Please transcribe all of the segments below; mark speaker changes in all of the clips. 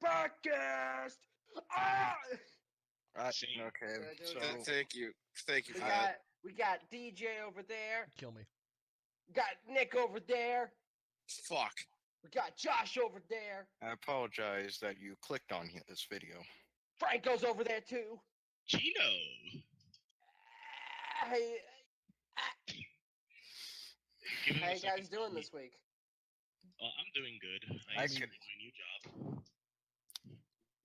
Speaker 1: podcast. Ah!
Speaker 2: Okay, so
Speaker 3: Thank you,
Speaker 1: We
Speaker 3: Pat.
Speaker 1: got DJ over there.
Speaker 4: Kill me.
Speaker 1: Got Nick over there.
Speaker 3: Fuck.
Speaker 1: We got Josh over there.
Speaker 2: I apologize that you clicked on this video.
Speaker 1: Franco's over there too.
Speaker 5: Chino.
Speaker 1: Hey,
Speaker 5: Give him
Speaker 1: how
Speaker 5: a
Speaker 1: you
Speaker 5: second
Speaker 1: guys doing
Speaker 5: to
Speaker 1: this week?
Speaker 5: I'm doing good.
Speaker 2: I
Speaker 5: I
Speaker 2: could-
Speaker 5: started my new job.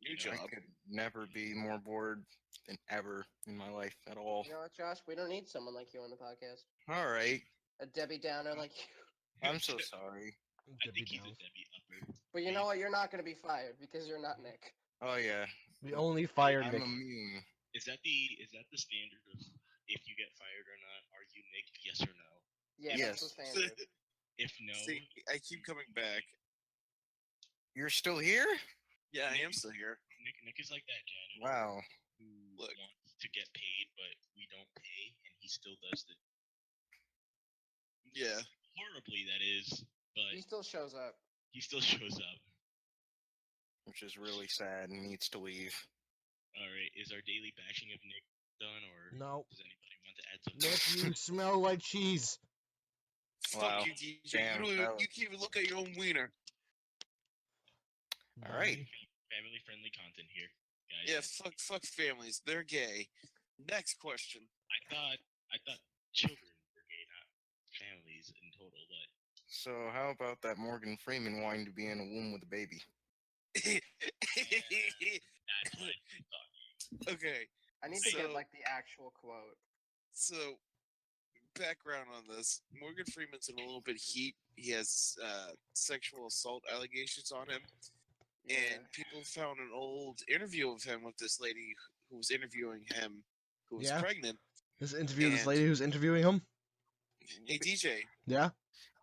Speaker 3: New
Speaker 5: You know,
Speaker 3: job.
Speaker 2: I could never be more bored than ever in my life at all.
Speaker 1: You know what, Josh? We don't need someone like you on the podcast.
Speaker 2: All right,
Speaker 1: A Debbie Downer like you.
Speaker 2: I'm so sorry.
Speaker 5: I
Speaker 4: Debbie
Speaker 5: think he's a
Speaker 4: Downs.
Speaker 5: Debbie upper.
Speaker 1: But you know what? You're not going to be fired because you're not Nick.
Speaker 2: Oh yeah,
Speaker 4: We only fired
Speaker 2: I'm
Speaker 4: Nick.
Speaker 2: immune.
Speaker 5: Is that the standard of if you get fired or not? Are you Nick? Yes or no?
Speaker 1: Yeah,
Speaker 2: Yes.
Speaker 1: that's the standard.
Speaker 5: If no,
Speaker 3: See, I keep coming back.
Speaker 2: You're still here?
Speaker 3: Yeah, I am still here.
Speaker 5: Nick is like that janitor
Speaker 2: Wow.
Speaker 5: who
Speaker 3: Look.
Speaker 5: wants to get paid, but we don't pay, and he still does the
Speaker 3: Yeah.
Speaker 5: horribly. That is, but
Speaker 1: He still shows up.
Speaker 5: he still shows up.
Speaker 2: Which is really sad and needs to leave.
Speaker 5: All right, is our daily bashing of Nick done, or
Speaker 4: No.
Speaker 5: does anybody want to add something?
Speaker 4: Nick, you smell like cheese.
Speaker 2: Wow.
Speaker 3: Fuck you, DJ.
Speaker 2: Damn,
Speaker 3: you,
Speaker 2: that
Speaker 3: don't,
Speaker 2: was-
Speaker 3: you can't even look at your own wiener.
Speaker 2: All right.
Speaker 5: Family-friendly content here, guys.
Speaker 3: Yeah, fuck families. They're gay. Next question.
Speaker 5: I thought children were gay, not families in total, but
Speaker 2: So how about that Morgan Freeman wanting to be in a womb with a baby?
Speaker 5: that's what I thought.
Speaker 3: Okay,
Speaker 1: I need to get
Speaker 3: So-
Speaker 1: like the actual quote.
Speaker 3: so background on this. Morgan Freeman's in a little bit of heat. He has sexual assault allegations on him. And people found an old interview of him with this lady who was interviewing him, who was
Speaker 4: Yeah.
Speaker 3: pregnant.
Speaker 4: This interview, this
Speaker 3: And-
Speaker 4: lady who's interviewing him.
Speaker 3: Hey, DJ,
Speaker 4: Yeah.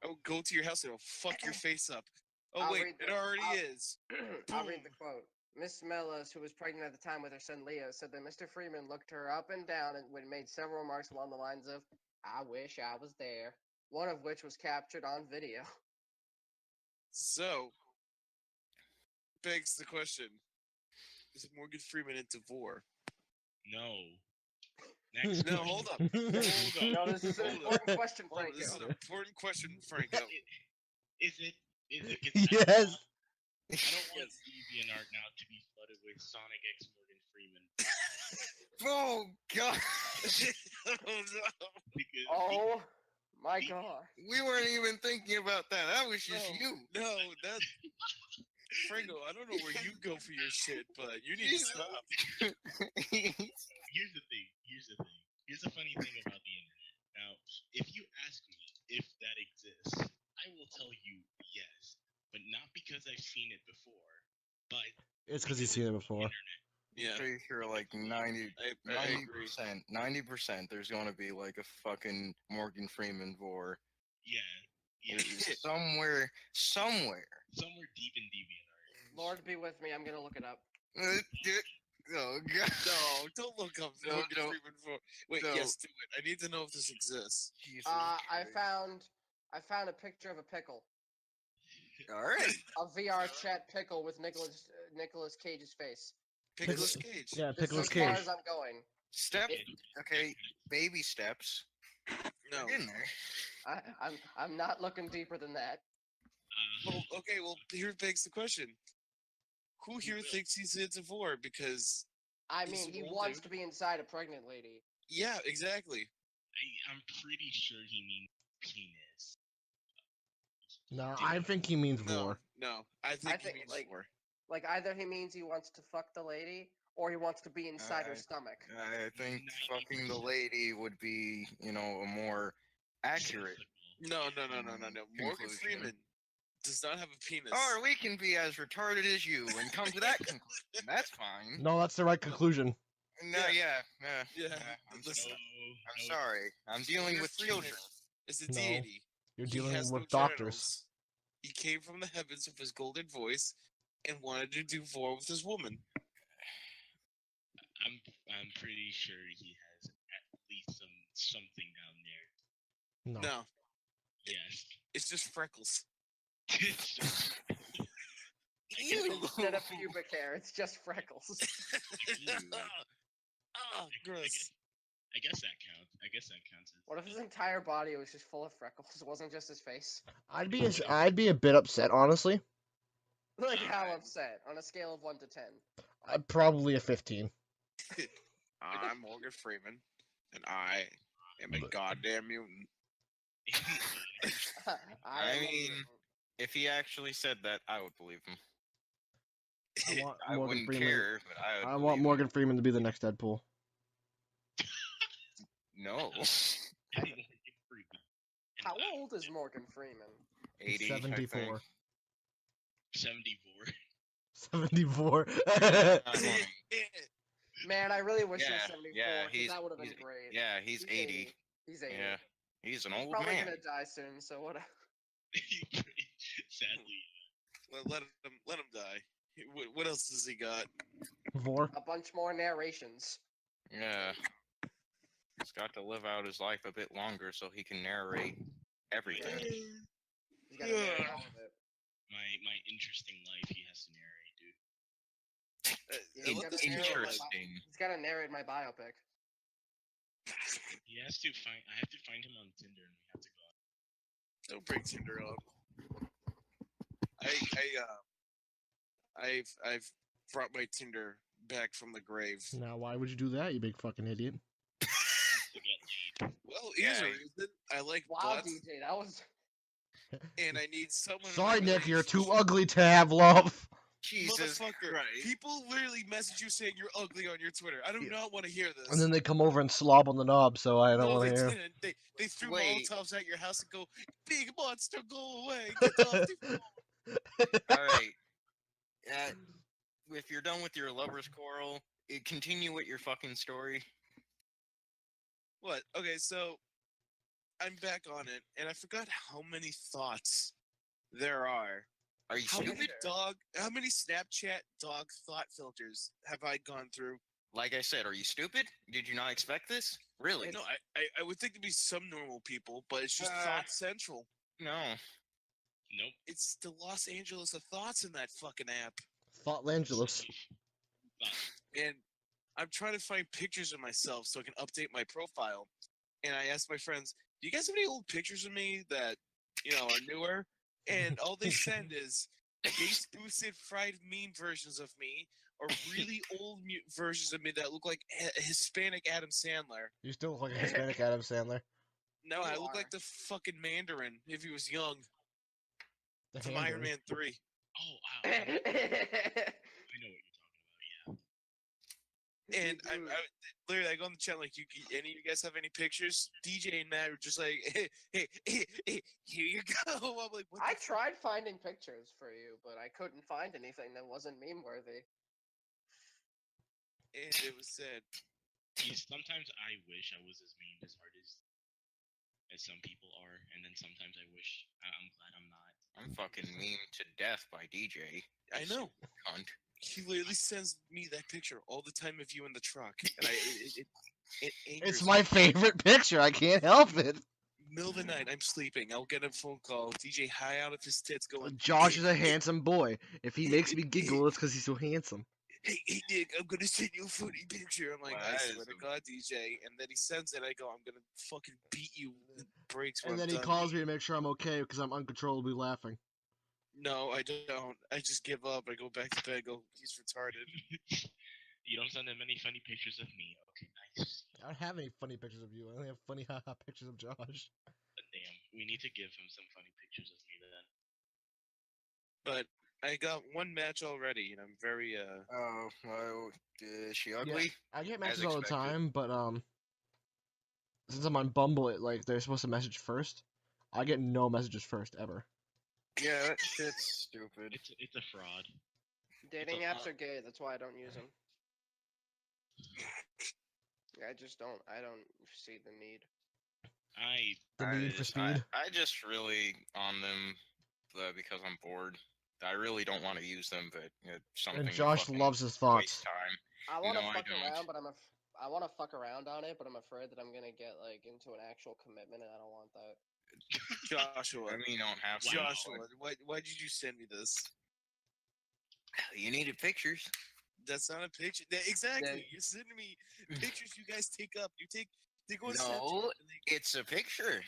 Speaker 3: I will go to your house and I'll fuck your face up. Oh,
Speaker 1: I'll
Speaker 3: wait,
Speaker 1: read
Speaker 3: it
Speaker 1: the-
Speaker 3: already
Speaker 1: I'll-
Speaker 3: is.
Speaker 1: I'll read the quote. Miss Mellis, who was pregnant at the time with her son Leo, said that Mr. Freeman looked her up and down and made several remarks along the lines of, "I wish I was there," one of which was captured on video.
Speaker 3: So, begs the question: is Morgan Freeman into vor?
Speaker 5: No. Next.
Speaker 3: No, hold up.
Speaker 1: No, this is an
Speaker 3: Hold up.
Speaker 1: important question,
Speaker 3: Hold on, this is
Speaker 1: Franco.
Speaker 3: an important question, Franco.
Speaker 5: Is it? 'cause
Speaker 4: Yes.
Speaker 5: I don't want DeviantArt now to be flooded with Sonic X Morgan Freeman
Speaker 2: Oh God!
Speaker 3: Oh no!
Speaker 5: because
Speaker 1: Oh my god.
Speaker 2: We weren't even thinking about that. That was just you.
Speaker 3: No, that's Franco. I don't know where you go for your shit, but you need to stop.
Speaker 5: here's the thing. Here's the funny thing about the internet. Now, if you ask me if that exists, I will tell you yes, but not because I've seen it before, but
Speaker 4: It's because you've seen it before.
Speaker 3: Yeah,
Speaker 2: Pretty sure like 90
Speaker 3: I agree.
Speaker 2: 90%, 90%. There's gonna be like a fucking Morgan Freeman vor.
Speaker 5: yeah,
Speaker 2: It's somewhere.
Speaker 5: somewhere deep in DeviantArt.
Speaker 1: Lord be with me, I'm gonna look it up.
Speaker 2: Oh God!
Speaker 3: No, don't look up
Speaker 2: No,
Speaker 3: Morgan
Speaker 2: no.
Speaker 3: Freeman for. Wait,
Speaker 2: No.
Speaker 3: yes, do it. I need to know if this exists.
Speaker 2: Jesus
Speaker 1: I
Speaker 2: Christ.
Speaker 1: found a picture of a pickle.
Speaker 2: All right.
Speaker 1: A VR chat pickle with Nicolas Cage's face.
Speaker 3: Nicolas Cage.
Speaker 4: Yeah,
Speaker 1: This is
Speaker 4: Nicolas
Speaker 1: as far
Speaker 4: Cage.
Speaker 1: as I'm going.
Speaker 2: Step. Okay. Baby steps.
Speaker 3: No.
Speaker 2: Get in there.
Speaker 1: I'm not looking deeper than that.
Speaker 3: Well, okay. Well, here begs the question: who here thinks he's into vor? Because
Speaker 1: I
Speaker 3: He's
Speaker 1: mean,
Speaker 3: an
Speaker 1: he
Speaker 3: old
Speaker 1: wants
Speaker 3: dude.
Speaker 1: to be inside a pregnant lady.
Speaker 3: yeah, exactly.
Speaker 5: I'm pretty sure he means penis.
Speaker 4: No, I think he means
Speaker 3: No,
Speaker 4: vor.
Speaker 3: no. I think he
Speaker 1: think,
Speaker 3: means
Speaker 1: like-
Speaker 3: vor.
Speaker 1: Like either he means he wants to fuck the lady, or he wants to be inside her stomach.
Speaker 2: I think fucking the lady would be, a more accurate.
Speaker 3: No. Morgan
Speaker 2: Conclusion.
Speaker 3: Freeman does not have a penis.
Speaker 2: Or we can be as retarded as you and come to that conclusion. That's fine.
Speaker 4: No, that's the right conclusion.
Speaker 2: No, yeah.
Speaker 3: Yeah,
Speaker 2: I'm,
Speaker 3: listen,
Speaker 2: I'm sorry. I'm dealing
Speaker 3: Morgan
Speaker 2: with
Speaker 3: Freeman
Speaker 2: children.
Speaker 3: is a
Speaker 4: No.
Speaker 3: deity.
Speaker 4: You're
Speaker 3: He
Speaker 4: dealing
Speaker 3: has
Speaker 4: with
Speaker 3: no
Speaker 4: doctors.
Speaker 3: genitals. He came from the heavens with his golden voice and wanted to do vor with his woman.
Speaker 5: I'm pretty sure he has at least something down there.
Speaker 4: No.
Speaker 3: No,
Speaker 5: Yes.
Speaker 3: it's just freckles.
Speaker 1: Instead of pubic hair, it's just freckles.
Speaker 3: Oh, gross.
Speaker 5: I guess that counts. I guess that counts.
Speaker 1: What if his entire body was just full of freckles? It wasn't just his face.
Speaker 4: I'd be a bit upset, honestly.
Speaker 1: Like how upset on a scale of 1 to 10.
Speaker 4: Probably a 15.
Speaker 3: I'm Morgan Freeman, and I am a goddamn mutant.
Speaker 2: I mean, if he actually said that, I would believe him.
Speaker 4: I want
Speaker 2: I
Speaker 4: Morgan
Speaker 2: wouldn't
Speaker 4: Freeman.
Speaker 2: care, but I would
Speaker 4: I
Speaker 2: believe
Speaker 4: want
Speaker 2: him.
Speaker 4: Morgan Freeman to be the next Deadpool.
Speaker 2: No.
Speaker 1: How old is Morgan Freeman?
Speaker 2: 80, I
Speaker 4: 74.
Speaker 2: think.
Speaker 5: 74.
Speaker 4: 74.
Speaker 1: Man, I really wish he was
Speaker 2: Yeah,
Speaker 1: 74.
Speaker 2: yeah,
Speaker 1: 'cause
Speaker 2: he's-
Speaker 1: that would have been
Speaker 2: he's-
Speaker 1: great.
Speaker 2: Yeah, he's 80.
Speaker 1: He's 80.
Speaker 2: Yeah, he's an
Speaker 1: He's
Speaker 2: old
Speaker 1: probably
Speaker 2: man.
Speaker 1: gonna die soon, so what?
Speaker 5: Sadly.
Speaker 3: Let him die. What else has he got?
Speaker 4: Vor.
Speaker 1: A bunch more narrations.
Speaker 2: Yeah. He's got to live out his life a bit longer so he can narrate everything.
Speaker 1: He's gotta narrate all of it.
Speaker 5: My interesting life he has to narrate, dude.
Speaker 1: He's
Speaker 3: Let
Speaker 1: gotta
Speaker 3: this
Speaker 1: narrate
Speaker 3: narrate
Speaker 1: my
Speaker 2: Interesting.
Speaker 1: He's gotta narrate my biopic.
Speaker 5: He has to find. I have to find him on Tinder, and we have to go.
Speaker 3: Don't bring Tinder up. I've brought my Tinder back from the grave.
Speaker 4: Now, why would you do that, you big fucking idiot?
Speaker 5: To get laid.
Speaker 3: Well, here's a
Speaker 2: Yeah.
Speaker 3: reason. I like
Speaker 1: Wow,
Speaker 3: butts,
Speaker 1: DJ, that was.
Speaker 3: and I need someone. in
Speaker 4: Sorry,
Speaker 3: my
Speaker 4: Nick, you're too
Speaker 3: relationship-
Speaker 4: ugly to have love.
Speaker 2: Jesus
Speaker 3: Motherfucker,
Speaker 2: Christ.
Speaker 3: people literally message you saying you're ugly on your Twitter. I do
Speaker 4: Yeah.
Speaker 3: not want to hear this.
Speaker 4: And then they come over and slob on the knob, so I don't
Speaker 3: No,
Speaker 4: want
Speaker 3: they
Speaker 4: to hear.
Speaker 3: didn't. They threw
Speaker 2: Wait.
Speaker 3: Molotovs at your house and go, big monster, go away. Get off the phone.
Speaker 2: Alright. If you're done with your lover's quarrel, continue with your fucking story.
Speaker 3: What? Okay, so I'm back on it, and I forgot how many thoughts there are.
Speaker 2: Are you
Speaker 3: How
Speaker 2: stupid?
Speaker 3: many Snapchat dog thought filters have I gone through?
Speaker 2: Like I said, are you stupid? Did you not expect this? Really?
Speaker 3: No, I would think it'd be some normal people, but it's just
Speaker 2: Uh,
Speaker 3: Thought Central.
Speaker 2: No.
Speaker 5: Nope.
Speaker 3: It's the Los Angeles of thoughts in that fucking app.
Speaker 4: Thoughtlangelus.
Speaker 3: And I'm trying to find pictures of myself so I can update my profile. And I asked my friends, do you guys have any old pictures of me that, are newer? And all they send is base boosted fried meme versions of me or really old versions of me that look like a Hispanic Adam Sandler.
Speaker 4: You still look like a Hispanic Adam Sandler.
Speaker 3: No,
Speaker 1: You
Speaker 3: I look
Speaker 1: are.
Speaker 3: like the fucking Mandarin if he was young
Speaker 4: The
Speaker 3: from
Speaker 4: Handler.
Speaker 3: Iron Man 3.
Speaker 5: Oh wow. I know what you're talking about.
Speaker 3: And I literally, I go on the chat like, any of you guys have any pictures? DJ and Matt were just like, hey, here you go. I'm like, what?
Speaker 1: I
Speaker 3: the fuck?
Speaker 1: tried finding pictures for you, but I couldn't find anything that wasn't meme worthy.
Speaker 3: And it was sad.
Speaker 5: Sometimes I wish I was as mean as hard as some people are, and then sometimes I wish I'm glad I'm not.
Speaker 2: I'm fucking meme to death by DJ.
Speaker 3: I know.
Speaker 2: Cunt.
Speaker 3: He literally sends me that picture all the time of you in the truck, and it angers
Speaker 4: It's
Speaker 3: me.
Speaker 4: my favorite picture. I can't help it.
Speaker 3: Middle of the night, I'm sleeping. I'll get a phone call. DJ high out of his tits, going,
Speaker 4: Josh is a handsome boy. If he makes me giggle, it's because he's so handsome.
Speaker 3: Hey Nick, I'm gonna send you a funny picture. I'm like,
Speaker 2: Wow,
Speaker 3: I
Speaker 2: that
Speaker 3: swear
Speaker 2: is
Speaker 3: to God, DJ. And then he sends it. I go, I'm gonna fucking beat you. It breaks. when
Speaker 4: And then
Speaker 3: I'm
Speaker 4: he
Speaker 3: done.
Speaker 4: calls me to make sure I'm okay because I'm uncontrollably laughing.
Speaker 3: No, I don't. I just give up. I go back to bed. Go, he's retarded.
Speaker 5: You don't send him any funny pictures of me. Okay, nice.
Speaker 4: I don't have any funny pictures of you. I only have funny haha pictures of Josh.
Speaker 5: But damn, we need to give him some funny pictures of me then.
Speaker 3: But I got one match already, and I'm very
Speaker 2: Oh, well, is she ugly?
Speaker 4: I get
Speaker 2: As
Speaker 4: messages all the
Speaker 2: expected.
Speaker 4: time, but since I'm on Bumble, they're supposed to message first. I get no messages first ever.
Speaker 2: Yeah, that shit's stupid.
Speaker 5: It's a fraud.
Speaker 1: Dating
Speaker 5: a
Speaker 1: apps
Speaker 5: lot.
Speaker 1: are gay. That's why I don't use them. I just don't. I don't see the need.
Speaker 4: The need for speed.
Speaker 2: I just really on them because I'm bored. I really don't want to use them, but it's something.
Speaker 4: And
Speaker 2: to
Speaker 4: Josh
Speaker 2: fucking
Speaker 4: loves his
Speaker 2: waste
Speaker 4: thoughts.
Speaker 2: time.
Speaker 1: I want to
Speaker 2: No, I
Speaker 1: fuck
Speaker 2: don't.
Speaker 1: around, but I want to fuck around on it, but I'm afraid that I'm gonna get into an actual commitment, and I don't want that.
Speaker 3: Joshua.
Speaker 2: I mean, you don't have to.
Speaker 3: Joshua, why did you send me this?
Speaker 2: You needed pictures.
Speaker 3: That's not a picture. Exactly.
Speaker 1: Then-
Speaker 3: You're sending me pictures you guys take up. They go on Snapchat
Speaker 2: No,
Speaker 3: and they
Speaker 2: it's a picture.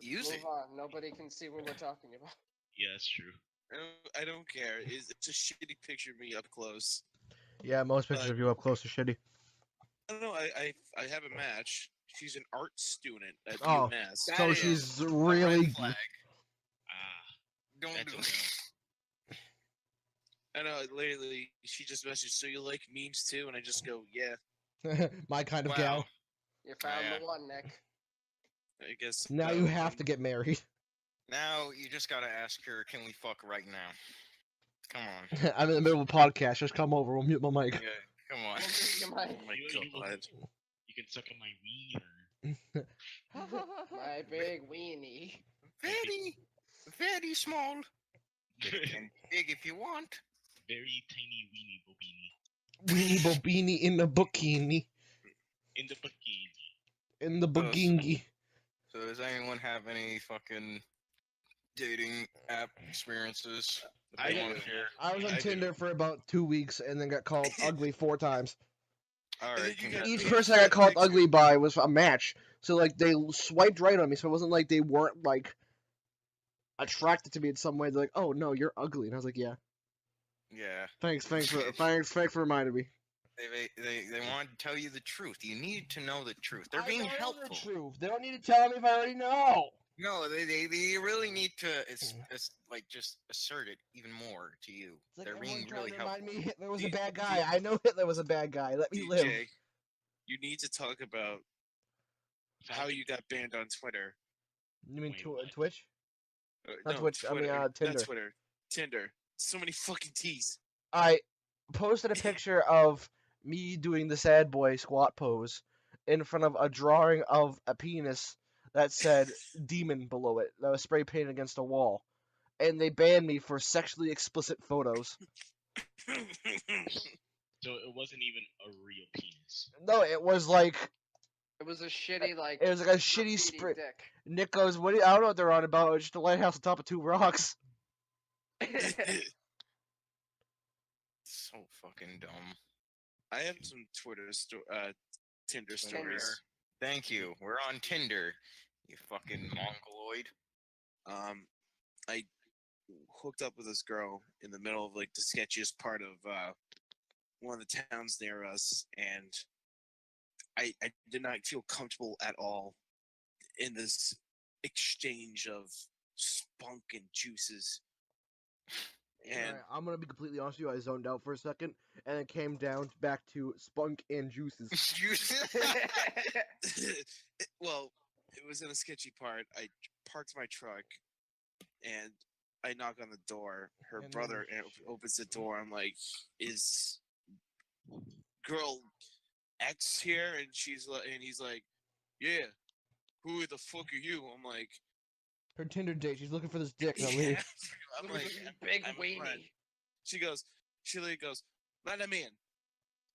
Speaker 2: Use it.
Speaker 1: Move on. Nobody can see what we're talking about.
Speaker 5: Yeah, that's true.
Speaker 3: I don't care. It's a shitty picture of me up close.
Speaker 4: Yeah, most pictures of you up close are shitty.
Speaker 3: I don't know. I have a match. She's an art student at
Speaker 4: Oh.
Speaker 3: UMass.
Speaker 2: That
Speaker 4: So
Speaker 2: is
Speaker 4: she's
Speaker 2: a
Speaker 4: really.
Speaker 2: red flag.
Speaker 5: Ah,
Speaker 2: Don't
Speaker 5: that's
Speaker 2: do
Speaker 5: a
Speaker 2: it.
Speaker 5: no.
Speaker 3: I know. Lately, she just messaged, "So you like memes too?" And I just go, "Yeah,
Speaker 4: My kind of
Speaker 2: Wow.
Speaker 4: gal.
Speaker 1: You found
Speaker 2: Yeah.
Speaker 1: the one, Nick.
Speaker 3: I guess."
Speaker 4: Now
Speaker 3: so.
Speaker 4: you have to get married.
Speaker 2: Now you just gotta ask her, can we fuck right now? Come on.
Speaker 4: I'm in the middle of a podcast. Just come over. We'll mute my mic.
Speaker 2: Yeah, come on.
Speaker 1: You might-
Speaker 3: Oh my
Speaker 5: You will-
Speaker 3: god.
Speaker 5: You can suck on my wiener.
Speaker 1: My big weenie.
Speaker 2: Very, very small. And big if you want.
Speaker 5: Very tiny weenie bobini.
Speaker 4: Weenie Bobini in the bikini.
Speaker 5: In the bikini.
Speaker 4: In the
Speaker 2: Oh, so-
Speaker 4: bikini.
Speaker 2: So does anyone have any fucking dating app experiences that
Speaker 3: I
Speaker 2: they want
Speaker 3: do.
Speaker 2: to share?
Speaker 4: I was on
Speaker 3: I do.
Speaker 4: Tinder for about 2 weeks and then got called ugly 4 times.
Speaker 2: All
Speaker 3: And
Speaker 2: right,
Speaker 3: then you got
Speaker 4: Each
Speaker 3: paid
Speaker 4: person
Speaker 3: for
Speaker 4: I got
Speaker 3: that
Speaker 4: called
Speaker 3: picture.
Speaker 4: ugly by was a match. So like they swiped right on me, so it wasn't like they weren't like attracted to me in some way. They're like, "Oh no, you're ugly," and I was like, "Yeah,
Speaker 2: yeah.
Speaker 4: thanks for reminding me."
Speaker 2: They want to tell you the truth. You need to know the truth. They're
Speaker 4: I
Speaker 2: being
Speaker 4: know the
Speaker 2: helpful.
Speaker 4: truth. They don't need to tell me if I already know.
Speaker 2: No, they really need to it's like just assert it even more to you.
Speaker 4: It's like
Speaker 2: They're
Speaker 4: everyone
Speaker 2: being
Speaker 4: trying
Speaker 2: really
Speaker 4: to
Speaker 2: helpful.
Speaker 4: remind me Hitler was a
Speaker 3: D-
Speaker 4: bad
Speaker 3: D-
Speaker 4: guy. I know Hitler was a bad guy. Let me live.
Speaker 3: DJ, you need to talk about how you got banned on Twitter.
Speaker 4: You mean
Speaker 5: Wait, what?
Speaker 4: Twitch? Not
Speaker 3: No,
Speaker 4: Twitch, I mean,
Speaker 3: Twitter.
Speaker 4: Tinder.
Speaker 3: Not Twitter. Tinder. So many fucking T's.
Speaker 4: I posted a picture of me doing the sad boy squat pose in front of a drawing of a penis that said demon below it that was spray painted against a wall. And they banned me for sexually explicit photos.
Speaker 5: So it wasn't even a real penis.
Speaker 4: No, it was like
Speaker 1: It was a shitty, like,
Speaker 4: it was like a shitty
Speaker 1: graffiti
Speaker 4: spray.
Speaker 1: dick.
Speaker 4: Nick goes, "What? I don't know what they're on about. It's just a lighthouse on top of 2 rocks."
Speaker 2: So fucking dumb.
Speaker 3: I have some Tinder stories.
Speaker 2: Thank you. We're on Tinder. You fucking mongoloid.
Speaker 3: I hooked up with this girl in the middle of like the sketchiest part of one of the towns near us, and I did not feel comfortable at all in this exchange of spunk and juices. And
Speaker 4: Alright, I'm gonna be completely honest with you. I zoned out for a second, and it came down back to spunk and juices.
Speaker 3: well, it was in a sketchy part. I parked my truck, and I knock on the door. Her
Speaker 4: And
Speaker 3: brother
Speaker 4: then-
Speaker 3: opens the door. I'm like, "Is girl X here?" And he's like, "Yeah. Who the fuck are you?" I'm like,
Speaker 4: Her Tinder date. She's looking for this dick. Now leave.
Speaker 3: I'm like,
Speaker 1: Big
Speaker 3: I'm a friend.
Speaker 1: weenie.
Speaker 3: She literally goes, "Let him in."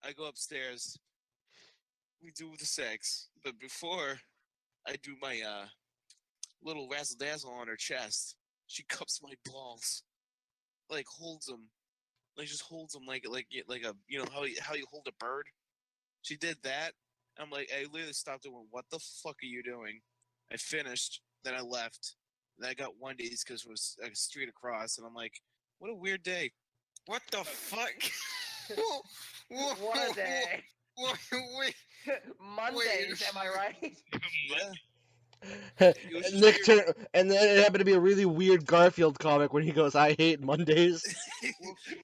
Speaker 3: I go upstairs. We do the sex, but before I do my little razzle dazzle on her chest, she cups my balls, like holds them, like just holds them like a how you hold a bird. She did that. I'm like, I literally stopped and went, "What the fuck are you doing?" I finished, then I left. Then I got Wendy's because it was like a street across, and I'm like, "What a weird day."
Speaker 2: What the fuck?
Speaker 1: What a day.
Speaker 2: Wait.
Speaker 1: Mondays, am I right?
Speaker 3: Yeah. was just
Speaker 4: Nick
Speaker 3: weird.
Speaker 4: turned, and then it happened to be a really weird Garfield comic when he goes, "I hate Mondays."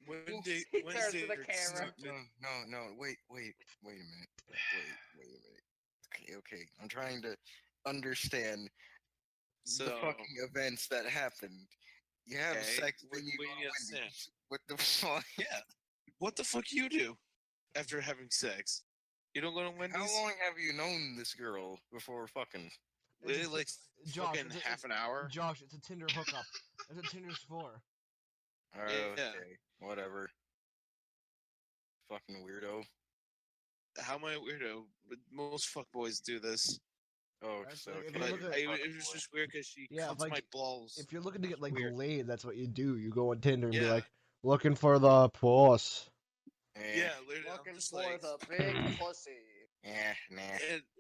Speaker 3: Wednesday,
Speaker 1: He turns to the
Speaker 3: are
Speaker 1: camera.
Speaker 3: stupid.
Speaker 2: No. Wait a minute. Wait a minute. Okay. I'm trying to understand the
Speaker 3: So
Speaker 2: fucking events that happened. You have
Speaker 3: Okay,
Speaker 2: sex
Speaker 3: what-
Speaker 2: when you
Speaker 3: what
Speaker 2: go
Speaker 3: do
Speaker 2: to
Speaker 3: you understand?
Speaker 2: Wendy's. What the fuck?
Speaker 3: yeah, what the fuck you do after having sex? You don't go to Wendy's?
Speaker 2: How long have you known this girl before fucking?
Speaker 3: Literally, like
Speaker 4: Josh,
Speaker 3: fucking
Speaker 4: it's a-
Speaker 3: half an hour.
Speaker 4: Josh, it's a Tinder hookup. That's what Tinder's for.
Speaker 2: Okay,
Speaker 3: Yeah.
Speaker 2: whatever. Fucking weirdo.
Speaker 3: How am I a weirdo? But most fuckboys do this.
Speaker 2: Oh,
Speaker 4: That's
Speaker 2: so
Speaker 4: like, if
Speaker 2: okay.
Speaker 4: you
Speaker 3: But
Speaker 4: look at-
Speaker 3: it was just weird because she
Speaker 4: Yeah,
Speaker 3: counts
Speaker 4: like,
Speaker 3: my balls.
Speaker 4: If you're looking to get like
Speaker 3: Weird.
Speaker 4: laid, that's what you do. You go on Tinder and be
Speaker 3: Yeah.
Speaker 4: like, looking for the puss.
Speaker 3: Yeah, literally, I'm
Speaker 1: Looking
Speaker 3: just
Speaker 1: for
Speaker 3: like,
Speaker 1: the big pussy.
Speaker 2: Nah.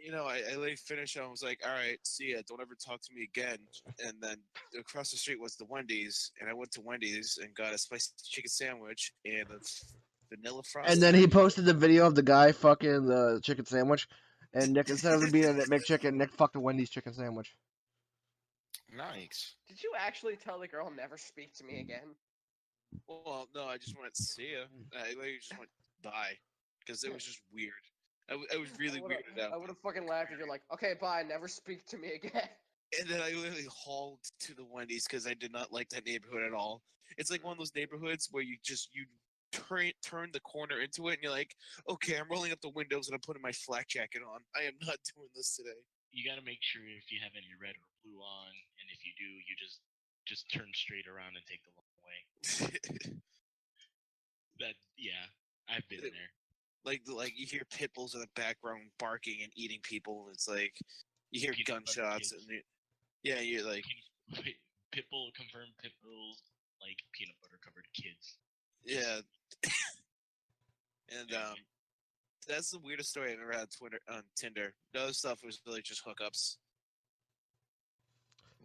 Speaker 3: and I literally finished. I was like, all right, see ya. Don't ever talk to me again. And then across the street was the Wendy's, and I went to Wendy's and got a spicy chicken sandwich and a vanilla frosty.
Speaker 4: And then he posted the video of the guy fucking the chicken sandwich, and Nick, instead of being at McChicken, Nick fucked a Wendy's chicken sandwich.
Speaker 2: Nice.
Speaker 1: Did you actually tell the girl never speak to me again?
Speaker 3: Well, no, I just wanted to see ya. I literally just went bye because it was just weird. I was really weirded
Speaker 1: I
Speaker 3: out.
Speaker 1: would have fucking laughed if you're like, okay, bye, never speak to me again.
Speaker 3: And then I literally hauled to the Wendy's because I did not like that neighborhood at all. It's like one of those neighborhoods where you turn the corner into it and you're like, okay, I'm rolling up the windows and I'm putting my flak jacket on. I am not doing this today.
Speaker 5: You got to make sure if you have any red or blue on, and if you do, you just turn straight around and take the long way. Yeah, I've been there.
Speaker 3: like you hear pit bulls in the background barking and eating people. It's like you hear
Speaker 5: Peanut butter
Speaker 3: gunshots
Speaker 5: kids.
Speaker 3: and you're like,
Speaker 5: Pitbull confirmed. Pitbull like peanut butter covered kids.
Speaker 3: yeah. And that's the weirdest story I've ever had on Tinder. The other stuff was really just hookups.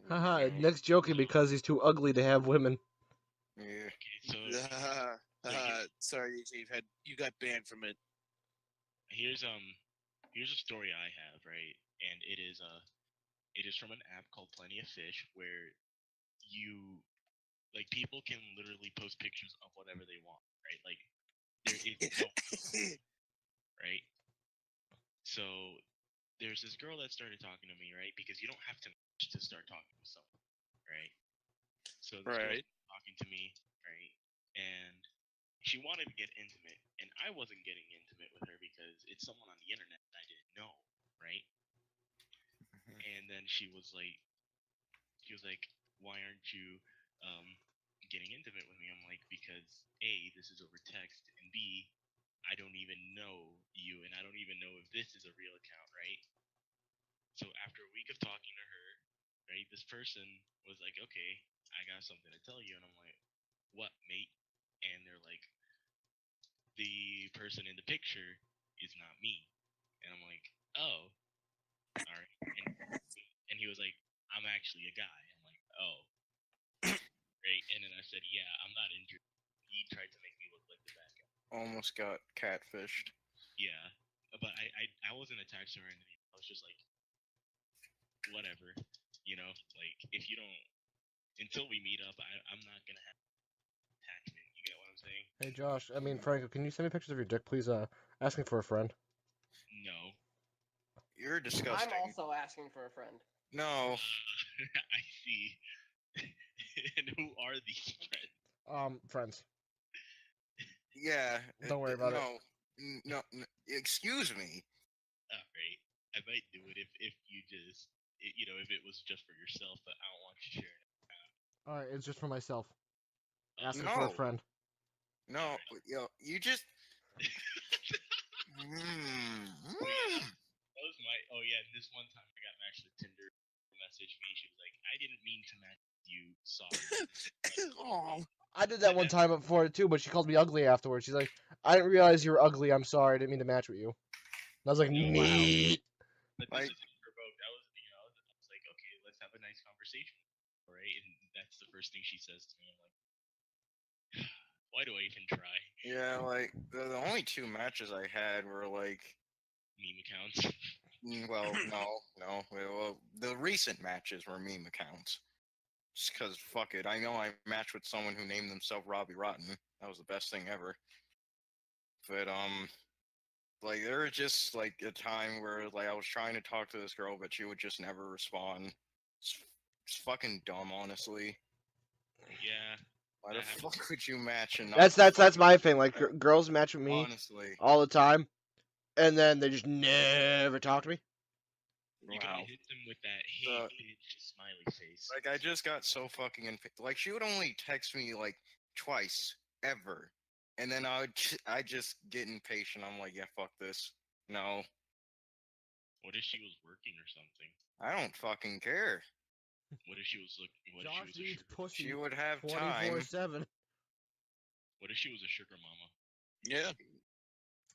Speaker 4: Haha, Nick's joking because he's too ugly to have women.
Speaker 2: Yeah.
Speaker 5: Okay, so
Speaker 3: Sorry, you got banned from it.
Speaker 5: here's a story I have, right? And it is from an app called Plenty of Fish, where you like people can literally post pictures of whatever they want, right? Like there is no right. So there's this girl that started talking to me, right? Because you don't have to match to start talking with someone, right? So this girl
Speaker 3: Right.
Speaker 5: started talking to me, right? And she wanted to get intimate, and I wasn't getting intimate with her because it's someone on the internet that I didn't know, right? And then she was like, why aren't you getting intimate with me? I'm like, because A, this is over text, and B, I don't even know you, and I don't even know if this is a real account, right? So after a week of talking to her, right, this person was like, okay, I got something to tell you, and I'm like, what, mate? And they're like, the person in the picture is not me, and I'm like, oh, all right, and he was like, I'm actually a guy. I'm like, oh, right, and then I said, yeah, I'm not injured. He tried to make me look like the bad guy.
Speaker 2: Almost got catfished.
Speaker 5: Yeah, but I wasn't attached to her or anything. I was just like, whatever, like if you don't, until we meet up, I'm not gonna have attachment. You get what I'm saying?
Speaker 4: Hey Josh, I mean Franco, can you send me pictures of your dick, please? Asking for a friend.
Speaker 5: No.
Speaker 2: You're disgusting.
Speaker 1: I'm also asking for a friend.
Speaker 2: No.
Speaker 5: I see. And who are these friends?
Speaker 4: Friends.
Speaker 2: Yeah.
Speaker 4: Don't worry about it.
Speaker 2: No. Excuse me.
Speaker 5: Alright. I might do it if you just, if it was just for yourself, but I don't want you sharing it.
Speaker 4: All right, it's just for myself. Asking
Speaker 2: No.
Speaker 4: for a friend.
Speaker 2: No. Yo, you just.
Speaker 5: That was my. Oh yeah, this one time I got matched with Tinder. Messaged me. She was like, "I didn't mean to match you. Sorry."
Speaker 3: Oh,
Speaker 4: I did that one time before too, but she called me ugly afterwards. She's like, "I didn't realize you were ugly. I'm sorry. I didn't mean to match with you." And I was like,
Speaker 5: Wow.
Speaker 4: "Neat."
Speaker 5: But
Speaker 2: Like-
Speaker 5: this was unprovoked. I was like, okay, let's have a nice conversation, all right? And that's the first thing she says to me. I'm like, why do I even try?
Speaker 2: Yeah, like the only two matches I had were like,
Speaker 5: Meme accounts.
Speaker 2: well, no. Well, the recent matches were meme accounts. Just because, fuck it. I know I matched with someone who named themselves Robbie Rotten. That was the best thing ever. But, like, there was just, like, a time where, like, I was trying to talk to this girl, but she would just never respond. It's fucking dumb, honestly.
Speaker 5: Yeah.
Speaker 2: Why the
Speaker 5: That happens.
Speaker 2: fuck would you match and not
Speaker 4: That's
Speaker 2: fucking-
Speaker 4: my thing. Like girls match with me
Speaker 2: Honestly.
Speaker 4: all the time, and then they just never talk to me.
Speaker 5: You
Speaker 2: Wow.
Speaker 5: gotta hit them with that hey
Speaker 2: The-
Speaker 5: bitch smiley face.
Speaker 2: Like, I just got so fucking like, she would only text me like twice ever, and then I just get impatient. I'm like, yeah, fuck this. No.
Speaker 5: What if she was working or something?
Speaker 2: I don't fucking care.
Speaker 5: What if she was looking? What if
Speaker 4: Josh
Speaker 5: she was a
Speaker 4: needs
Speaker 5: sugar?
Speaker 4: pussy
Speaker 2: She would have
Speaker 4: 24/7.
Speaker 2: time.
Speaker 5: What if she was a sugar mama?
Speaker 3: Yeah.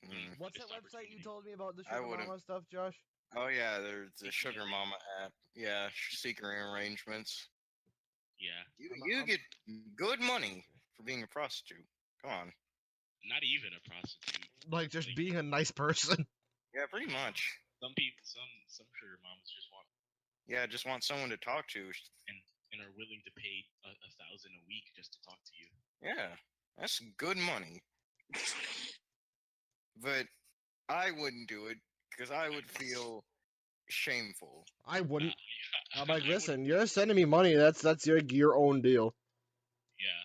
Speaker 2: Mm.
Speaker 4: What's that
Speaker 5: Missed
Speaker 4: website you
Speaker 5: opportunity.
Speaker 4: told me about the
Speaker 2: I
Speaker 4: sugar
Speaker 2: would've-
Speaker 4: mama stuff, Josh?
Speaker 2: Oh yeah, there's the
Speaker 5: Speaking
Speaker 2: Sugar
Speaker 5: of-
Speaker 2: Mama app. Yeah, secret arrangements.
Speaker 5: Yeah,
Speaker 2: You get good money for being a prostitute. Come on.
Speaker 5: not even a prostitute.
Speaker 4: Like just being a nice person.
Speaker 2: Yeah, pretty much.
Speaker 5: Some people, some sugar mamas just want
Speaker 2: Yeah, just want someone to talk to.
Speaker 5: and are willing to pay $1,000 a week just to talk to you.
Speaker 2: Yeah, that's good money. But I wouldn't do it because I would feel shameful.
Speaker 4: I wouldn't. I'm
Speaker 5: I
Speaker 4: like,
Speaker 5: wouldn't-
Speaker 4: listen, you're sending me money. That's your own deal.
Speaker 5: Yeah,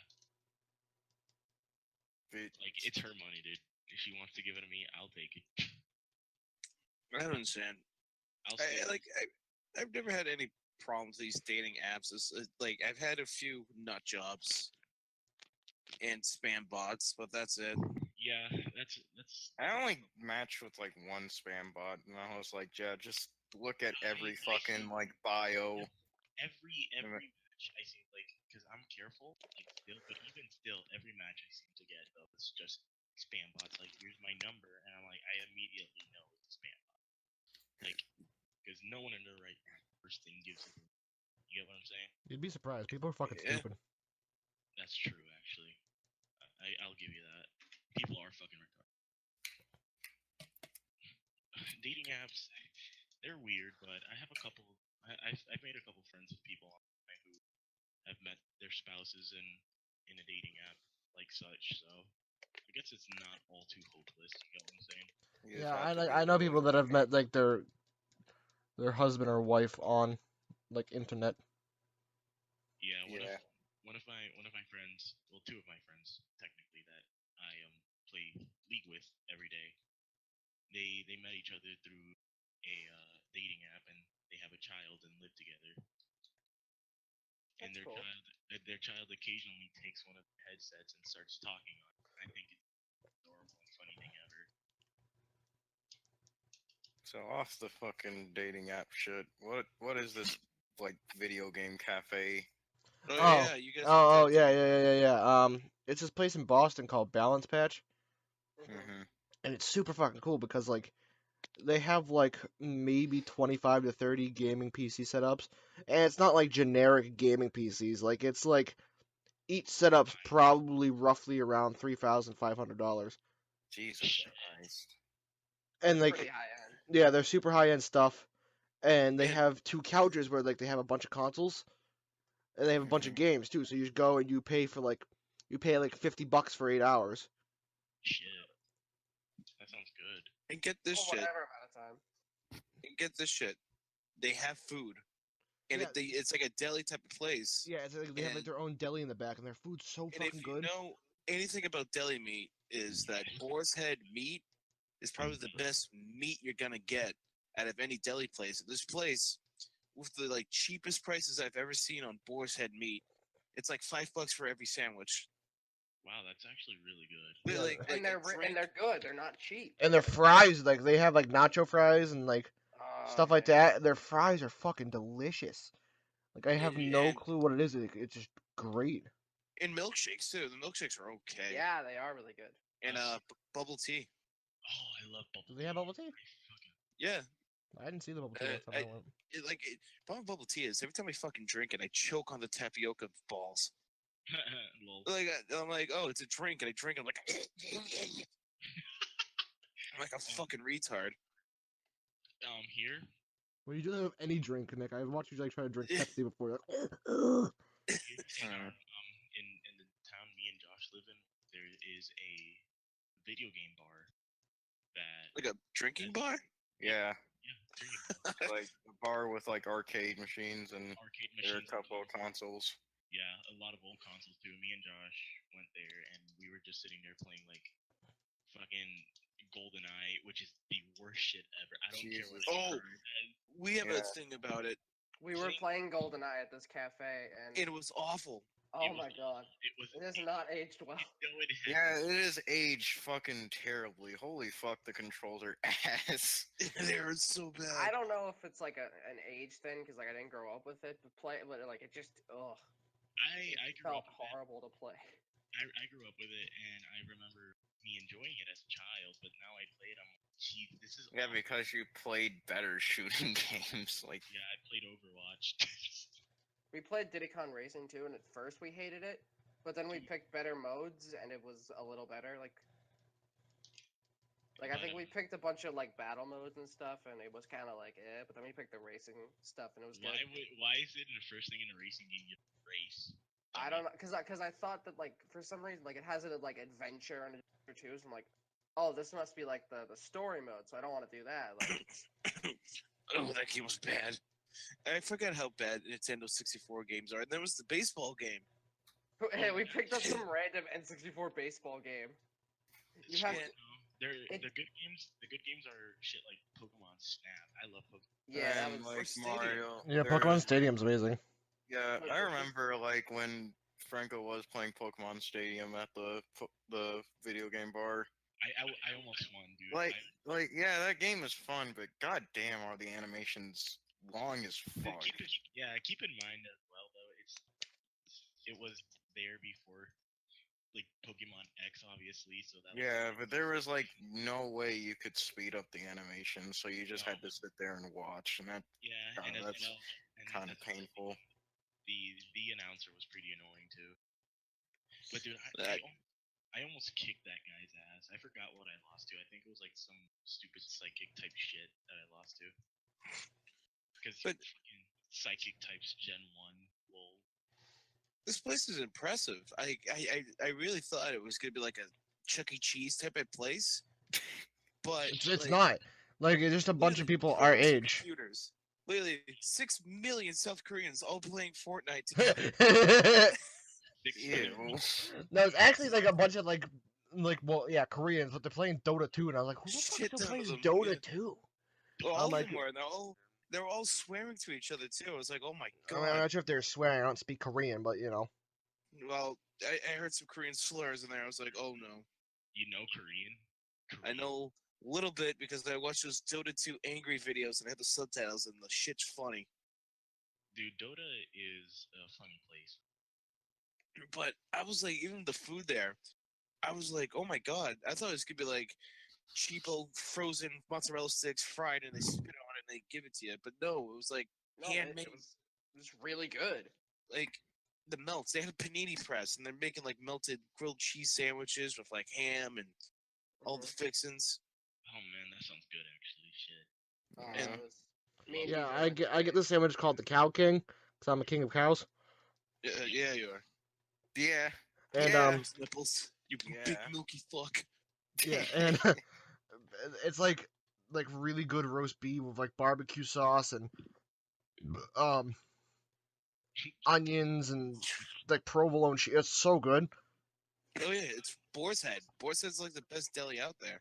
Speaker 2: But
Speaker 5: like it's her money, dude. If she wants to give it to me, I'll take it.
Speaker 3: I don't understand.
Speaker 5: I'll stay.
Speaker 3: I've never had any problems with these dating apps. Like I've had a few nut jobs and spam bots, but that's it.
Speaker 5: Yeah, that's.
Speaker 2: I only matched with like one spam bot, and I was like, yeah, just look at every fucking like bio.
Speaker 5: Every match I seem like, because I'm careful, like still, but even still, every match I seem to get though is just spam bots. Like, here's my number, and I'm like, I immediately know it's a spam bot. Like, because no one in their right first thing gives it. You get what I'm saying?
Speaker 4: You'd be surprised. People are fucking
Speaker 3: Yeah.
Speaker 4: stupid.
Speaker 5: That's true, actually. I'll give you that. People are fucking retarded. Dating apps, they're weird, but I have a couple. I've made a couple friends with people online who have met their spouses in a dating app like such. So I guess it's not all too hopeless. You get what I'm saying?
Speaker 2: You just
Speaker 4: Yeah,
Speaker 2: have to be
Speaker 4: I know
Speaker 2: willing
Speaker 4: people
Speaker 2: to
Speaker 4: that have
Speaker 2: pay.
Speaker 4: met like their husband or wife on like internet.
Speaker 5: Yeah.
Speaker 2: Yeah.
Speaker 5: One of my friends, well, two of my friends technically that I play League with every day. They met each other through a dating app, and they have a child and live together. And
Speaker 1: That's cool.
Speaker 5: their child occasionally takes one of the headsets and starts talking on it. I think it's the most adorable and funny thing ever.
Speaker 2: So off the fucking dating app shit. What is this like video game cafe?
Speaker 3: Oh,
Speaker 4: Oh.
Speaker 3: yeah, you guys.
Speaker 4: Oh yeah. It's this place in Boston called Balance Patch,
Speaker 2: Mm-hmm.
Speaker 4: and it's super fucking cool because like they have like maybe 25 to 30 gaming PC setups, and it's not like generic gaming PCs. Like it's like each setup's probably roughly around $3,500,
Speaker 2: Jesus
Speaker 5: Shit.
Speaker 2: Christ.
Speaker 4: and like
Speaker 1: Pretty high end.
Speaker 4: yeah, they're super high end stuff, and they
Speaker 3: And-
Speaker 4: have two couches where like they have a bunch of consoles, and they have a bunch of
Speaker 2: Mhm.
Speaker 4: games too. So you just go and you pay like $50 for 8 hours.
Speaker 5: Shit. That sounds good.
Speaker 3: And get this
Speaker 1: Or
Speaker 3: shit.
Speaker 1: whatever amount of time.
Speaker 3: And get this shit. They have food, and
Speaker 4: Yeah.
Speaker 3: it's like a deli type of place.
Speaker 4: Yeah, it's like they have like
Speaker 3: And-
Speaker 4: their own deli in the back, and their food's so
Speaker 3: And if
Speaker 4: fucking
Speaker 3: you
Speaker 4: good.
Speaker 3: know anything about deli meat, is that boar's head meat is probably the best meat you're gonna get out of any deli place. This place, with the like cheapest prices I've ever seen on boar's head meat, it's like $5 for every sandwich.
Speaker 5: Wow, that's actually really good.
Speaker 3: But,
Speaker 4: Yeah.
Speaker 3: like
Speaker 1: And
Speaker 3: a
Speaker 1: they're
Speaker 3: drink-
Speaker 1: good. They're not cheap.
Speaker 4: And their fries, like they have like nacho fries and like stuff like
Speaker 1: man.
Speaker 4: that. Their fries are fucking delicious. Like I have no
Speaker 3: And-
Speaker 4: clue what it is. It's just great.
Speaker 3: and milkshakes too. The milkshakes are okay.
Speaker 1: Yeah, they are really good.
Speaker 3: And bubble tea.
Speaker 5: Oh, I love bubble
Speaker 4: Do they have bubble tea?
Speaker 5: I fucking
Speaker 3: Yeah.
Speaker 4: I didn't see the bubble tea last time I went.
Speaker 3: Problem with bubble tea is every time I fucking drink it, I choke on the tapioca balls.
Speaker 5: lol.
Speaker 3: Like I'm like, oh, it's a drink, and I drink. I'm like, I'm like a fucking retard.
Speaker 5: Here,
Speaker 4: Well, you do that with any drink, Nick. I've watched you like try to drink
Speaker 3: Yeah.
Speaker 4: Pepsi before. You're like,
Speaker 5: in the town me and Josh live in, there is a video game bar that
Speaker 3: Like a drinking bar.
Speaker 2: Yeah,
Speaker 5: drinking bar,
Speaker 2: like a bar with like arcade machines and
Speaker 5: arcade
Speaker 2: there are
Speaker 5: machines.
Speaker 2: a couple of consoles.
Speaker 5: Yeah, a lot of old consoles too. Me and Josh went there, and we were just sitting there playing like fucking GoldenEye, which is the worst shit ever. I don't care what.
Speaker 2: Jesus
Speaker 3: Oh.
Speaker 5: anyone says.
Speaker 3: We have a
Speaker 2: Yeah.
Speaker 3: thing about it.
Speaker 1: We were
Speaker 3: Playing-
Speaker 1: playing GoldenEye at this cafe, and
Speaker 3: It was awful.
Speaker 1: Oh
Speaker 5: was
Speaker 1: my god.
Speaker 5: It was.
Speaker 1: It has not aged well.
Speaker 5: No, it has.
Speaker 2: Yeah, it is aged fucking terribly. Holy fuck, the controls are ass.
Speaker 3: They hurt so bad.
Speaker 1: I don't know if it's like an age thing because like I didn't grow up with it, but like it just
Speaker 5: I
Speaker 1: it
Speaker 5: grew
Speaker 1: felt
Speaker 5: up with it.
Speaker 1: horrible to play.
Speaker 5: I grew up with it, and I remember me enjoying it as a child. But now I play it, I'm like, gee, this is.
Speaker 2: Yeah,
Speaker 5: awful.
Speaker 2: because you played better shooting games. Like,
Speaker 5: Yeah, I played Overwatch.
Speaker 1: We played Diddy Kong Racing too, and at first we hated it, but then we picked better modes, and it was a little better. Like I think we picked a bunch of like battle modes and stuff, and it was kind of like but then we picked the racing stuff, and it was good.
Speaker 5: Why is it the first thing in a racing game you race?
Speaker 1: I don't know, cause I thought that like for some reason like it has it like adventure and adventure too, so I'm like, oh, this must be like the story mode, so I don't want to do that. Like,
Speaker 3: Oh, that game was bad. I forgot how bad Nintendo 64 games are. And there was the baseball game.
Speaker 1: hey, we picked up some random N64 baseball game. You have
Speaker 3: Shit.
Speaker 5: The good games. The good games are shit like Pokemon Snap. I love Pokemon.
Speaker 1: yeah, that
Speaker 2: and,
Speaker 1: was
Speaker 2: like
Speaker 3: Stadium.
Speaker 2: Mario.
Speaker 4: Yeah,
Speaker 2: there-
Speaker 4: Pokemon Stadium's amazing.
Speaker 2: Yeah, I remember like when Franco was playing Pokemon Stadium at the video game bar.
Speaker 5: I almost won, dude.
Speaker 2: Like yeah, that game is fun, but goddamn, are the animations long as fuck.
Speaker 5: Keep in mind as well though, it was there before like Pokemon X, obviously. So that
Speaker 2: Yeah, but there was like no way you could speed up the animation, so you just had to sit there and watch, and that
Speaker 5: yeah,
Speaker 2: God,
Speaker 5: and as
Speaker 2: that's
Speaker 5: well, and
Speaker 2: kind of
Speaker 5: as well,
Speaker 2: painful.
Speaker 5: the announcer was pretty annoying too. But dude,
Speaker 3: That-
Speaker 5: I almost kicked that guy's ass. I forgot what I lost to. I think it was like some stupid psychic type shit that I lost to. Because
Speaker 3: But-
Speaker 5: fucking psychic types Gen 1, lol.
Speaker 3: This place is impressive. I really thought it was gonna be like a Chuck E. Cheese type of place, but
Speaker 4: It's
Speaker 3: like,
Speaker 4: not. Like, it's just a bunch of
Speaker 3: literally
Speaker 4: people our
Speaker 3: tons of
Speaker 4: age.
Speaker 3: Computers. Literally 6 million South Koreans all playing Fortnite together.
Speaker 2: Ew.
Speaker 4: No, it's actually like a bunch of well, yeah, Koreans, but they're playing Dota 2, and I was like, who the fuck is
Speaker 3: Shit
Speaker 4: still
Speaker 3: ton
Speaker 4: playing
Speaker 3: of them,
Speaker 4: Dota
Speaker 3: yeah.
Speaker 4: 2?
Speaker 3: Well,
Speaker 4: I'm
Speaker 3: all of
Speaker 4: like-
Speaker 3: them were. And they're all swearing to each other too. I was like, oh my
Speaker 4: I mean, I'm
Speaker 3: god.
Speaker 4: not sure if they're swearing. I don't speak Korean, but you know.
Speaker 3: Well, I heard some Korean slurs in there. I was like, oh no.
Speaker 5: You know Korean?
Speaker 3: I know a little bit because I watched those Dota 2 angry videos and I had the subtitles, and the shit's funny.
Speaker 5: Dude, Dota is a funny place.
Speaker 3: But I was like, even the food there, I was like, oh my god. I thought it was gonna be like cheapo frozen mozzarella sticks fried and they spit on it and they give it to you. But no, it was like
Speaker 1: no, man,
Speaker 3: handmade.
Speaker 1: it was really good.
Speaker 3: Like the melts. They had a panini press and they're making like melted grilled cheese sandwiches with like ham and all the fixins.
Speaker 5: Oh man, that sounds good actually. Shit.
Speaker 3: And-
Speaker 1: It was, me and
Speaker 4: Yeah,
Speaker 1: DJ
Speaker 4: I get this sandwich called the Cow King, because I'm a king of cows.
Speaker 3: Yeah, you are.
Speaker 2: Yeah.
Speaker 4: And
Speaker 2: Yeah.
Speaker 3: Those nipples, you big
Speaker 2: Yeah.
Speaker 3: milky fuck.
Speaker 4: yeah, and it's like really good roast beef with like barbecue sauce and onions and like provolone cheese. It's so good.
Speaker 3: Oh yeah, it's Boar's Head. Boar's Head's like the best deli out there.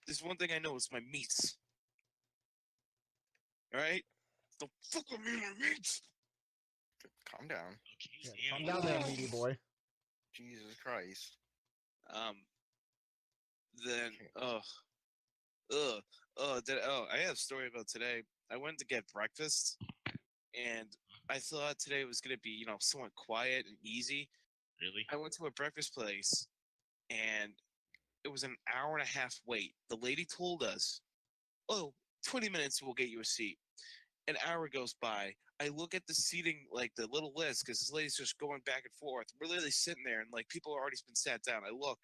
Speaker 3: There's one thing I know, it's my meats. Alright? Don't fuck with me, my meats!
Speaker 2: Calm down.
Speaker 5: Okay,
Speaker 4: Yeah,
Speaker 5: Sam.
Speaker 4: calm down there, meaty boy.
Speaker 2: Jesus Christ.
Speaker 3: Then, I have a story about today. I went to get breakfast, and I thought today was gonna be, somewhat quiet and easy.
Speaker 5: Really?
Speaker 3: I went to a breakfast place, and it was an hour and a half wait. The lady told us, 20 minutes, we'll get you a seat. An hour goes by. I look at the seating, like the little list, because this lady's just going back and forth. We're literally sitting there, and like people have already been sat down. I look,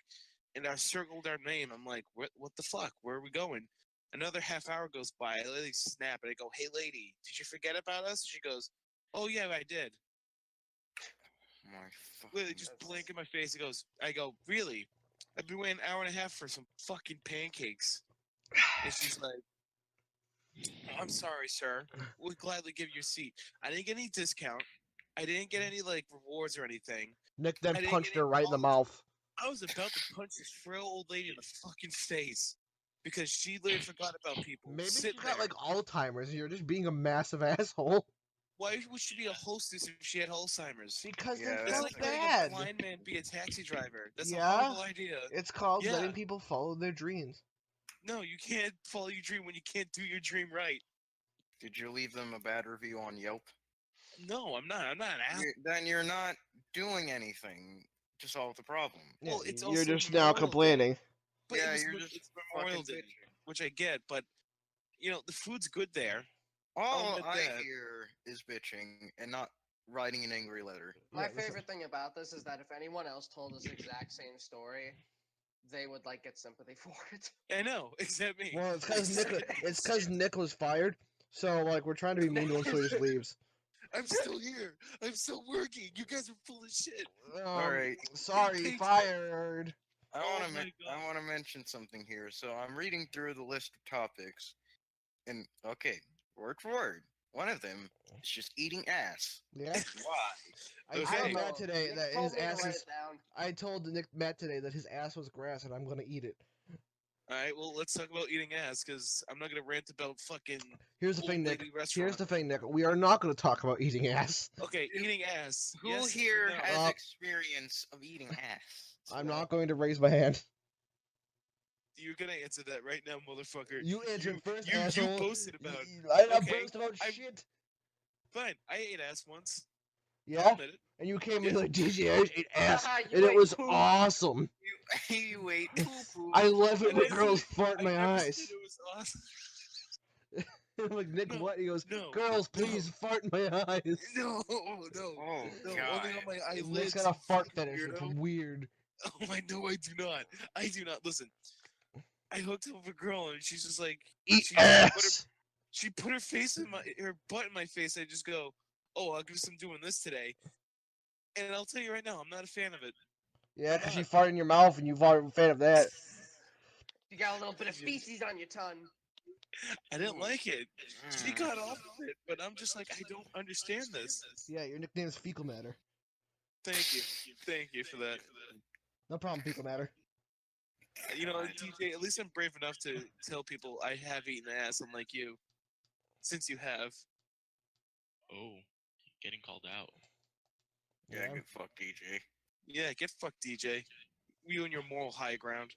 Speaker 3: and I circled our name. I'm like, what the fuck? Where are we going? Another half hour goes by. I literally snap, and I go, hey, lady, did you forget about us? She goes, oh, yeah, I did.
Speaker 2: My
Speaker 3: Literally
Speaker 2: fucking
Speaker 3: just blink in my face. I go, really? I've been waiting an hour and a half for some fucking pancakes. And she's like, I'm sorry, sir. We'll gladly give you a seat. I didn't get any discount. I didn't get any like rewards or anything.
Speaker 4: Nick then
Speaker 3: I didn't
Speaker 4: punched
Speaker 3: get
Speaker 4: her
Speaker 3: any
Speaker 4: right in the
Speaker 3: bonus.
Speaker 4: mouth.
Speaker 3: I was about to punch this frail old lady in the fucking face because she literally forgot about people.
Speaker 4: Maybe she
Speaker 3: sitting
Speaker 4: got
Speaker 3: there.
Speaker 4: like Alzheimer's and you're just being a massive asshole.
Speaker 3: Why would she be a hostess if she had Alzheimer's?
Speaker 4: Because
Speaker 2: Yeah,
Speaker 4: they
Speaker 3: That's
Speaker 4: felt
Speaker 3: like
Speaker 4: bad.
Speaker 3: letting a blind man be a taxi driver. That's
Speaker 4: Yeah.
Speaker 3: a horrible idea.
Speaker 4: It's called
Speaker 3: Yeah.
Speaker 4: letting people follow their dreams.
Speaker 3: No, you can't follow your dream when you can't do your dream right.
Speaker 2: Did you leave them a bad review on Yelp?
Speaker 3: No, I'm not. I'm not an asshole.
Speaker 2: Then you're not doing anything to solve the problem.
Speaker 4: Yeah,
Speaker 3: Well, it's
Speaker 4: you're
Speaker 3: also
Speaker 4: just now
Speaker 3: Memorial Day.
Speaker 4: complaining.
Speaker 3: But
Speaker 2: Yeah,
Speaker 3: it's
Speaker 2: you're just
Speaker 3: Memorial
Speaker 2: fucking
Speaker 3: Day,
Speaker 2: bitching.
Speaker 3: which I get. But the food's good there.
Speaker 2: All
Speaker 3: admit
Speaker 2: I
Speaker 3: that.
Speaker 2: hear is bitching and not writing an angry letter.
Speaker 1: My
Speaker 4: Yeah, listen.
Speaker 1: favorite thing about this is that if anyone else told this exact same story, they would like get sympathy for it.
Speaker 3: I know, except me.
Speaker 4: Well, it's because Nick was fired. So like we're trying to be mean to him, so he just leaves.
Speaker 3: I'm still here. I'm still working. You guys are full of shit.
Speaker 2: All right.
Speaker 4: Sorry,
Speaker 3: Hey,
Speaker 4: fired.
Speaker 2: I
Speaker 3: Oh
Speaker 2: want to
Speaker 3: my God.
Speaker 2: I want to mention something here. So I'm reading through the list of topics, and okay, word for word, one of them is just eating ass.
Speaker 4: Yeah.
Speaker 2: Why?
Speaker 4: I
Speaker 3: Okay.
Speaker 4: told Matt today
Speaker 1: Nick
Speaker 4: that
Speaker 1: told
Speaker 4: his
Speaker 1: me to
Speaker 4: ass
Speaker 1: write
Speaker 4: is.
Speaker 1: it down.
Speaker 4: I told Matt today that his ass was grass, and I'm gonna eat it.
Speaker 3: All right, well, let's talk about eating ass, because I'm not gonna rant about fucking
Speaker 4: Here's the
Speaker 3: old
Speaker 4: thing, Nick.
Speaker 3: lady restaurant.
Speaker 4: Here's the thing, Nick. We are not gonna talk about eating ass.
Speaker 3: Okay, eating ass.
Speaker 2: Who
Speaker 3: Yes or
Speaker 2: here
Speaker 3: no?
Speaker 2: has experience of eating ass?
Speaker 4: I'm not going to raise my hand.
Speaker 3: You're gonna answer that right now, motherfucker.
Speaker 4: You answer first,
Speaker 3: you
Speaker 4: asshole.
Speaker 3: boasted about.
Speaker 4: I
Speaker 3: Okay,
Speaker 4: boast about
Speaker 3: I'm-
Speaker 4: shit.
Speaker 3: Fine, I ate ass once. I'll
Speaker 4: Yeah,
Speaker 3: admit it.
Speaker 4: and you came in
Speaker 3: Yeah.
Speaker 4: like DJ, I ate ass,
Speaker 1: You
Speaker 4: and it
Speaker 1: ate
Speaker 4: was
Speaker 1: poop.
Speaker 4: awesome.
Speaker 2: You ate poo-poo.
Speaker 4: I love it
Speaker 3: I
Speaker 4: when
Speaker 3: didn't
Speaker 4: girls
Speaker 3: say-
Speaker 4: fart in
Speaker 3: I
Speaker 4: my
Speaker 3: never
Speaker 4: eyes.
Speaker 3: said it was awesome.
Speaker 4: I'm like, Nick,
Speaker 3: No,
Speaker 4: what? He goes,
Speaker 3: no,
Speaker 4: girls,
Speaker 3: no.
Speaker 4: please fart in my eyes.
Speaker 3: No, no,
Speaker 2: Oh,
Speaker 3: no.
Speaker 2: God.
Speaker 3: Only on my eyelids.
Speaker 4: Nick's got a
Speaker 3: you
Speaker 4: fart
Speaker 3: fucking
Speaker 4: fetish. It's
Speaker 3: weirdo.
Speaker 4: weird.
Speaker 3: Oh, I know I do not. I do not. Listen, I hooked up with a girl and she's just like,
Speaker 4: Eat
Speaker 3: she just put her-
Speaker 4: ass.
Speaker 3: she put her face in her butt in my face. I just go, oh, I guess I'm doing this today. And I'll tell you right now, I'm not a fan of it.
Speaker 4: Yeah, because she farted in your mouth, and you are a fan of that.
Speaker 1: You got a little bit of feces on your tongue.
Speaker 3: I didn't like it. She
Speaker 2: Mm.
Speaker 3: got off of it, but I'm just like, I don't understand this.
Speaker 4: Yeah, your nickname is Fecal Matter.
Speaker 3: Thank you for that.
Speaker 4: No problem, Fecal Matter.
Speaker 3: You know, DJ, at least I'm brave enough to tell people I have eaten ass, unlike you, since you have.
Speaker 5: Oh, getting called out.
Speaker 2: Yeah,
Speaker 4: Yeah.
Speaker 2: good fuck, DJ.
Speaker 3: Yeah, get fucked, DJ. You and your moral high ground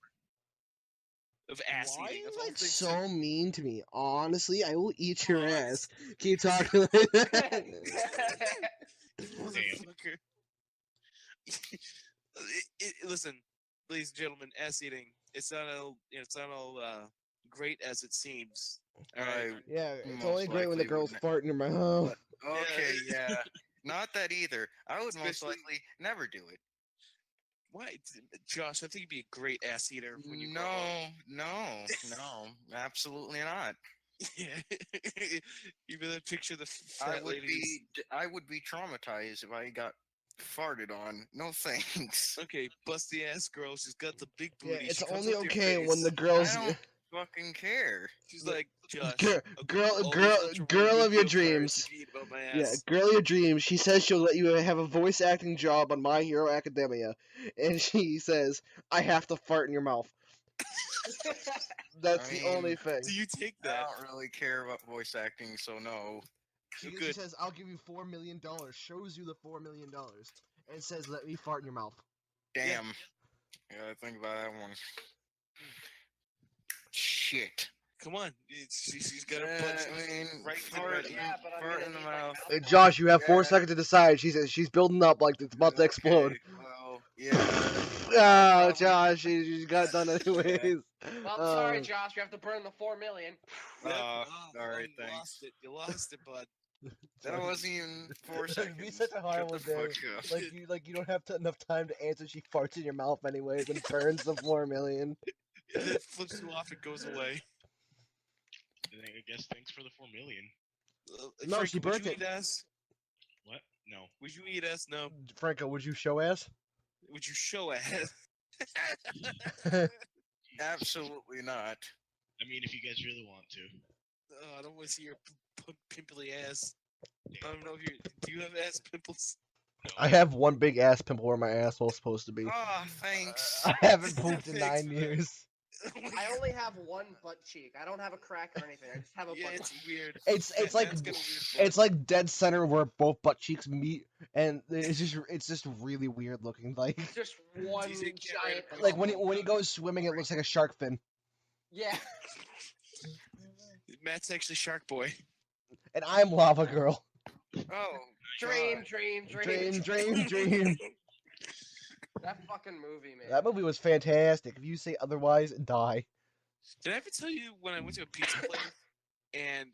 Speaker 3: of ass
Speaker 4: Why are
Speaker 3: eating.
Speaker 4: you
Speaker 3: Of all
Speaker 4: like
Speaker 3: things
Speaker 4: so mean to me? Honestly, I will eat
Speaker 3: Oh,
Speaker 4: your
Speaker 3: it's-
Speaker 4: ass. Keep talking like that.
Speaker 3: Motherfucker. Listen, ladies and gentlemen, ass eating. It's not all great as it seems. All right.
Speaker 4: Yeah, it's
Speaker 2: Most
Speaker 4: only great when the
Speaker 2: likely
Speaker 4: girls
Speaker 2: wouldn't.
Speaker 4: fart in your mouth.
Speaker 2: Okay, yeah. Not that either. I would most
Speaker 3: Especially-
Speaker 2: likely never do it.
Speaker 3: Why, Josh? I think you'd be a great ass eater when you grow up.
Speaker 2: No, absolutely not.
Speaker 3: Yeah. You really picture the fat ladies.
Speaker 2: I would be traumatized if I got farted on. No thanks.
Speaker 3: Okay, busty ass girl. She's got the big
Speaker 4: Yeah,
Speaker 3: booty.
Speaker 4: it's
Speaker 3: she comes
Speaker 4: only
Speaker 3: up to your
Speaker 4: okay when
Speaker 3: face.
Speaker 4: the girls.
Speaker 2: I don't fucking care.
Speaker 3: She's like, Josh.
Speaker 4: Girl,
Speaker 3: okay, all these
Speaker 4: girl
Speaker 3: ultra-women
Speaker 4: of your
Speaker 3: video fires
Speaker 4: dreams.
Speaker 3: you eat about my
Speaker 4: Yeah,
Speaker 3: ass.
Speaker 4: girl of your dreams. She says she'll let you have a voice acting job on My Hero Academia, and she says, "I have to fart in your mouth." That's
Speaker 2: I
Speaker 4: the
Speaker 2: mean,
Speaker 4: only thing.
Speaker 3: Do you take
Speaker 2: I
Speaker 3: that?
Speaker 2: don't really care about voice acting, so no.
Speaker 4: She
Speaker 3: Good.
Speaker 4: says, "I'll give you $4 million." Shows you the $4 million, and says, "Let me fart in your mouth."
Speaker 2: Damn. Yeah, think about that one. Shit.
Speaker 3: Come on, she's got a bunch
Speaker 2: I mean,
Speaker 3: right
Speaker 2: fart,
Speaker 3: to
Speaker 1: Yeah, but I'm
Speaker 2: fart
Speaker 1: gonna
Speaker 2: in the
Speaker 1: need my
Speaker 2: mouth.
Speaker 1: mouth.
Speaker 4: Josh, you have 4
Speaker 2: Yeah.
Speaker 4: seconds to decide. She says she's building up like it's about to explode.
Speaker 2: Okay, well, yeah.
Speaker 4: Oh,
Speaker 2: Probably-
Speaker 4: Josh, she got done anyways.
Speaker 1: Well, I'm sorry,
Speaker 4: Um,
Speaker 1: Josh. You have to burn the 4 million.
Speaker 3: Yep.
Speaker 2: Alright,
Speaker 3: You
Speaker 2: thanks.
Speaker 3: lost it. You lost it, bud.
Speaker 2: That wasn't even 4
Speaker 4: Be
Speaker 2: seconds.
Speaker 4: such a horrible
Speaker 2: Shut the
Speaker 4: day.
Speaker 2: fuck up.
Speaker 4: Like you don't have enough time to answer. She farts in your mouth anyways and burns the 4 million.
Speaker 3: And then flips you off. It goes away.
Speaker 5: And then I guess thanks for the 4 million.
Speaker 4: No,
Speaker 3: Frank,
Speaker 4: she
Speaker 3: would
Speaker 4: burnt
Speaker 3: you
Speaker 4: it.
Speaker 3: eat ass?
Speaker 5: What? No.
Speaker 3: Would you eat ass? No.
Speaker 4: Franco, would you show ass?
Speaker 3: Would you show ass?
Speaker 2: Absolutely not.
Speaker 5: I mean, if you guys really want to.
Speaker 3: Oh, I don't want to see your pimply ass. I don't know if you do. You have ass pimples?
Speaker 5: No.
Speaker 4: I have one big ass pimple where my asshole's supposed to be.
Speaker 2: Oh, thanks.
Speaker 4: I haven't pooped in
Speaker 3: Thanks
Speaker 4: 9
Speaker 3: for that.
Speaker 4: years.
Speaker 1: I only have one butt cheek. I don't have a crack or anything. I just have a
Speaker 3: Yeah,
Speaker 1: butt
Speaker 3: it's
Speaker 1: cheek.
Speaker 3: weird.
Speaker 4: It's like
Speaker 3: Matt's got a weird butt.
Speaker 4: it's like dead center where both butt cheeks meet, and it's just really weird looking. Like
Speaker 1: Just one
Speaker 3: Do you think you had
Speaker 1: giant.
Speaker 3: a
Speaker 4: like
Speaker 1: bubble.
Speaker 4: when he goes swimming, it looks like a shark fin.
Speaker 1: Yeah.
Speaker 3: Matt's actually Shark Boy.
Speaker 4: And I'm Lava Girl.
Speaker 2: Oh,
Speaker 1: Dream,
Speaker 2: God.
Speaker 4: Dream.
Speaker 1: That fucking movie, man.
Speaker 4: That movie was fantastic. If you say otherwise, die.
Speaker 3: Did I ever tell you when I went to a pizza place and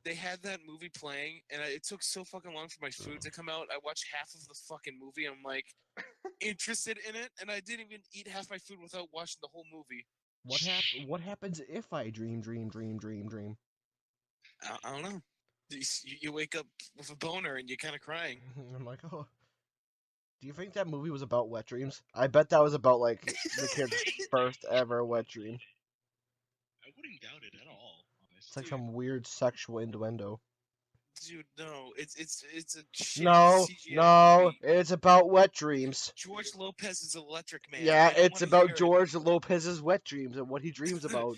Speaker 3: they had that movie playing, and it took so fucking long for my food to come out? I watched half of the fucking movie. I'm like interested in it, and I didn't even eat half my food without watching the whole movie.
Speaker 4: What happens if I dream?
Speaker 3: I don't know. You wake up with a boner and you're kind of crying.
Speaker 4: I'm like, oh. Do you think that movie was about wet dreams? I bet that was about like the kid's first ever wet dream.
Speaker 5: I wouldn't doubt it at all,
Speaker 4: It's like
Speaker 5: honestly.
Speaker 4: some weird sexual innuendo.
Speaker 3: Dude, no, it's a shitty
Speaker 4: No,
Speaker 3: CGI movie.
Speaker 4: it's about wet dreams.
Speaker 3: George Lopez is Electric Man.
Speaker 4: Yeah,
Speaker 3: I don't
Speaker 4: it's
Speaker 3: wanna
Speaker 4: about
Speaker 3: hear it.
Speaker 4: George Lopez's wet dreams and what he dreams about.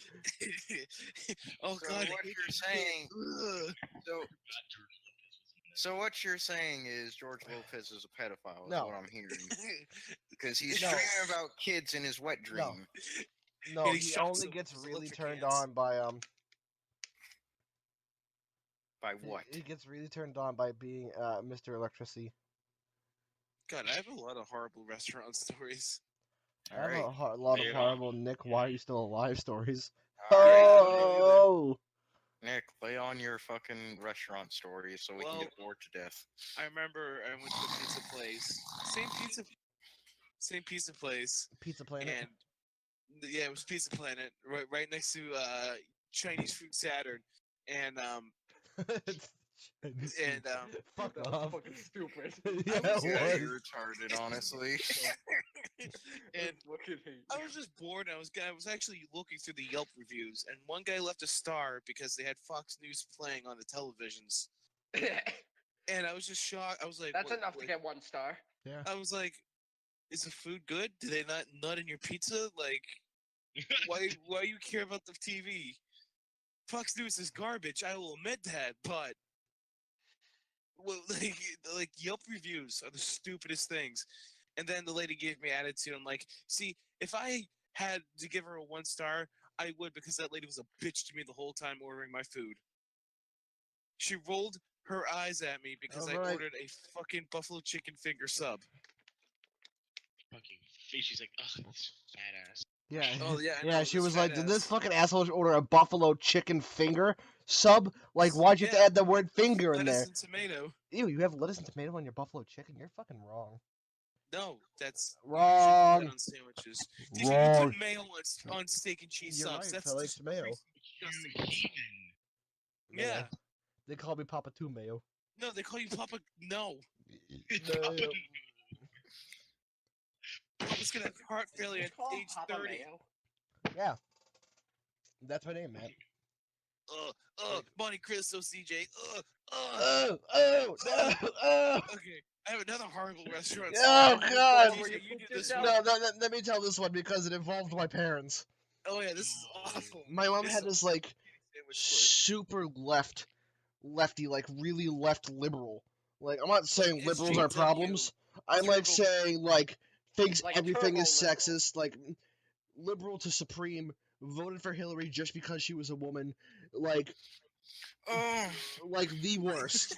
Speaker 3: Oh
Speaker 2: So
Speaker 3: God! I
Speaker 2: what
Speaker 3: hate
Speaker 2: you're
Speaker 3: this
Speaker 2: saying?
Speaker 3: shit. Ugh.
Speaker 2: So,
Speaker 5: Not George Lopez was in that.
Speaker 2: so what you're saying is George Lopez is a pedophile. Is
Speaker 4: No.
Speaker 2: what I'm hearing. Because he's
Speaker 4: No.
Speaker 2: dreaming about kids in his wet dream.
Speaker 4: No,
Speaker 3: And he
Speaker 4: he
Speaker 3: shot
Speaker 4: only
Speaker 3: some
Speaker 4: gets
Speaker 3: with
Speaker 4: really
Speaker 3: electric
Speaker 4: turned
Speaker 3: hands.
Speaker 4: on by
Speaker 2: By what?
Speaker 4: He gets really turned on by being Mr. Electricity.
Speaker 3: God, I have a lot of horrible restaurant stories.
Speaker 4: I have
Speaker 2: Alright.
Speaker 4: a lot
Speaker 5: Lay
Speaker 4: of
Speaker 5: it on.
Speaker 4: horrible Nick, why are you still alive stories.
Speaker 2: Alright.
Speaker 4: Oh,
Speaker 2: Nick, lay on your fucking restaurant story so we can
Speaker 3: Well-
Speaker 2: get bored to death.
Speaker 3: I remember I went to a pizza place. Same pizza place,
Speaker 4: Pizza Planet.
Speaker 3: and yeah, it was Pizza Planet, right next to Chinese Food Saturn, and
Speaker 4: Fuck
Speaker 1: That was
Speaker 4: off.
Speaker 1: fucking stupid.
Speaker 4: Yeah,
Speaker 3: was-
Speaker 4: it
Speaker 2: Yeah,
Speaker 4: was.
Speaker 2: you're retarded, honestly.
Speaker 3: and
Speaker 1: Fucking hate.
Speaker 3: I was just bored. I was actually looking through the Yelp reviews, and one guy left a star because they had Fox News playing on the televisions, and I was just shocked. I was like,
Speaker 1: That's
Speaker 3: "What-
Speaker 1: enough to
Speaker 3: what-"
Speaker 1: get 1 star.
Speaker 3: I was like, "Is the food good? Do they not nut in your pizza? Like, why you care about the TV? Fox News is garbage. I will admit that, but well, like Yelp reviews are the stupidest things." And then the lady gave me attitude. I'm like, see, if I had to give her a 1 star, I would, because that lady was a bitch to me the whole time ordering my food. She rolled her eyes at me because I
Speaker 4: Alright.
Speaker 3: ordered a fucking buffalo chicken finger sub.
Speaker 5: Fucking face. She's like, ugh, this fat ass.
Speaker 4: Yeah.
Speaker 3: Oh yeah, I
Speaker 4: Yeah,
Speaker 3: know,
Speaker 4: she
Speaker 3: this
Speaker 4: was
Speaker 3: fat
Speaker 4: like, did this
Speaker 3: ass.
Speaker 4: fucking asshole order a buffalo chicken finger sub? Like, why'd you have to
Speaker 3: Yeah.
Speaker 4: add the word finger in there?
Speaker 3: Lettuce and tomato.
Speaker 4: Ew, you have lettuce and tomato on your buffalo chicken? You're fucking wrong.
Speaker 3: No, that's
Speaker 4: Wrong.
Speaker 3: You usually put that on sandwiches. You
Speaker 4: Wrong.
Speaker 3: put mayo on steak and cheese
Speaker 4: You're
Speaker 3: subs.
Speaker 4: right,
Speaker 3: That's
Speaker 4: I like
Speaker 3: just
Speaker 4: tomato.
Speaker 3: disgusting.
Speaker 5: You heathen.
Speaker 3: Yeah.
Speaker 4: They call me Papa Two Mayo.
Speaker 3: No, they call you Papa. No,
Speaker 4: Mayo.
Speaker 3: Papa's gonna have heart failure
Speaker 1: It's
Speaker 3: at
Speaker 1: called
Speaker 3: age
Speaker 1: Papa
Speaker 3: 30.
Speaker 1: Mayo.
Speaker 4: Yeah. That's my name, man.
Speaker 3: Monte Cristo, CJ.
Speaker 4: Oh, no.
Speaker 3: Okay, I have another horrible restaurant.
Speaker 4: Oh,
Speaker 3: story.
Speaker 4: God.
Speaker 3: DJ, you do this
Speaker 1: No.
Speaker 3: one.
Speaker 4: No, let me tell this one because it involved my parents.
Speaker 3: Oh yeah, this is awful.
Speaker 4: My mom
Speaker 3: This
Speaker 4: had
Speaker 3: is
Speaker 4: this, like,
Speaker 3: sandwich
Speaker 4: super lefty, like, really left liberal. Like, I'm not saying
Speaker 3: Like
Speaker 4: liberals are
Speaker 3: SJW.
Speaker 4: problems. I'm, like,
Speaker 3: Turbo.
Speaker 4: saying, like, thinks
Speaker 1: Like
Speaker 4: everything is
Speaker 1: turbo liberal.
Speaker 4: sexist, like, liberal to supreme, voted for Hillary just because she was a woman, like
Speaker 2: Oh,
Speaker 4: the worst.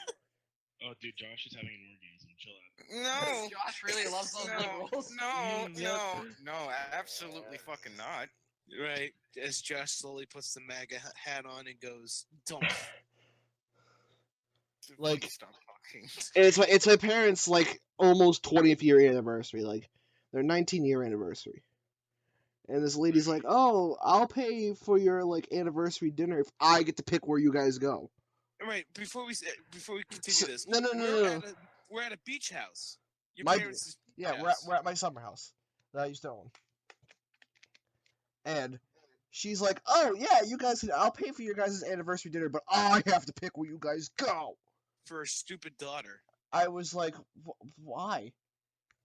Speaker 5: Oh, dude, Josh is having an orgasm. Chill out.
Speaker 2: no.
Speaker 1: Josh really loves those
Speaker 2: No,
Speaker 1: liberals.
Speaker 2: no, absolutely fucking not.
Speaker 3: Right, as Josh slowly puts the MAGA hat on and goes, "Don't."
Speaker 4: Like-
Speaker 2: Please stop talking.
Speaker 4: It's my parents' like almost 20th year anniversary, like their 19-year anniversary. And this lady's like, "Oh, I'll pay for your like anniversary dinner if I get to pick where you guys go."
Speaker 3: Right, before we continue
Speaker 4: So-
Speaker 3: this,
Speaker 4: no.
Speaker 3: we're at a beach house. Your
Speaker 4: My-
Speaker 3: parents'
Speaker 4: Yeah,
Speaker 3: house.
Speaker 4: we're at my summer house that I used to own. And she's like, "Oh yeah, you guys, I'll pay for your guys' anniversary dinner, but I have to pick where you guys go."
Speaker 3: for a stupid daughter.
Speaker 4: I was like, "Why?"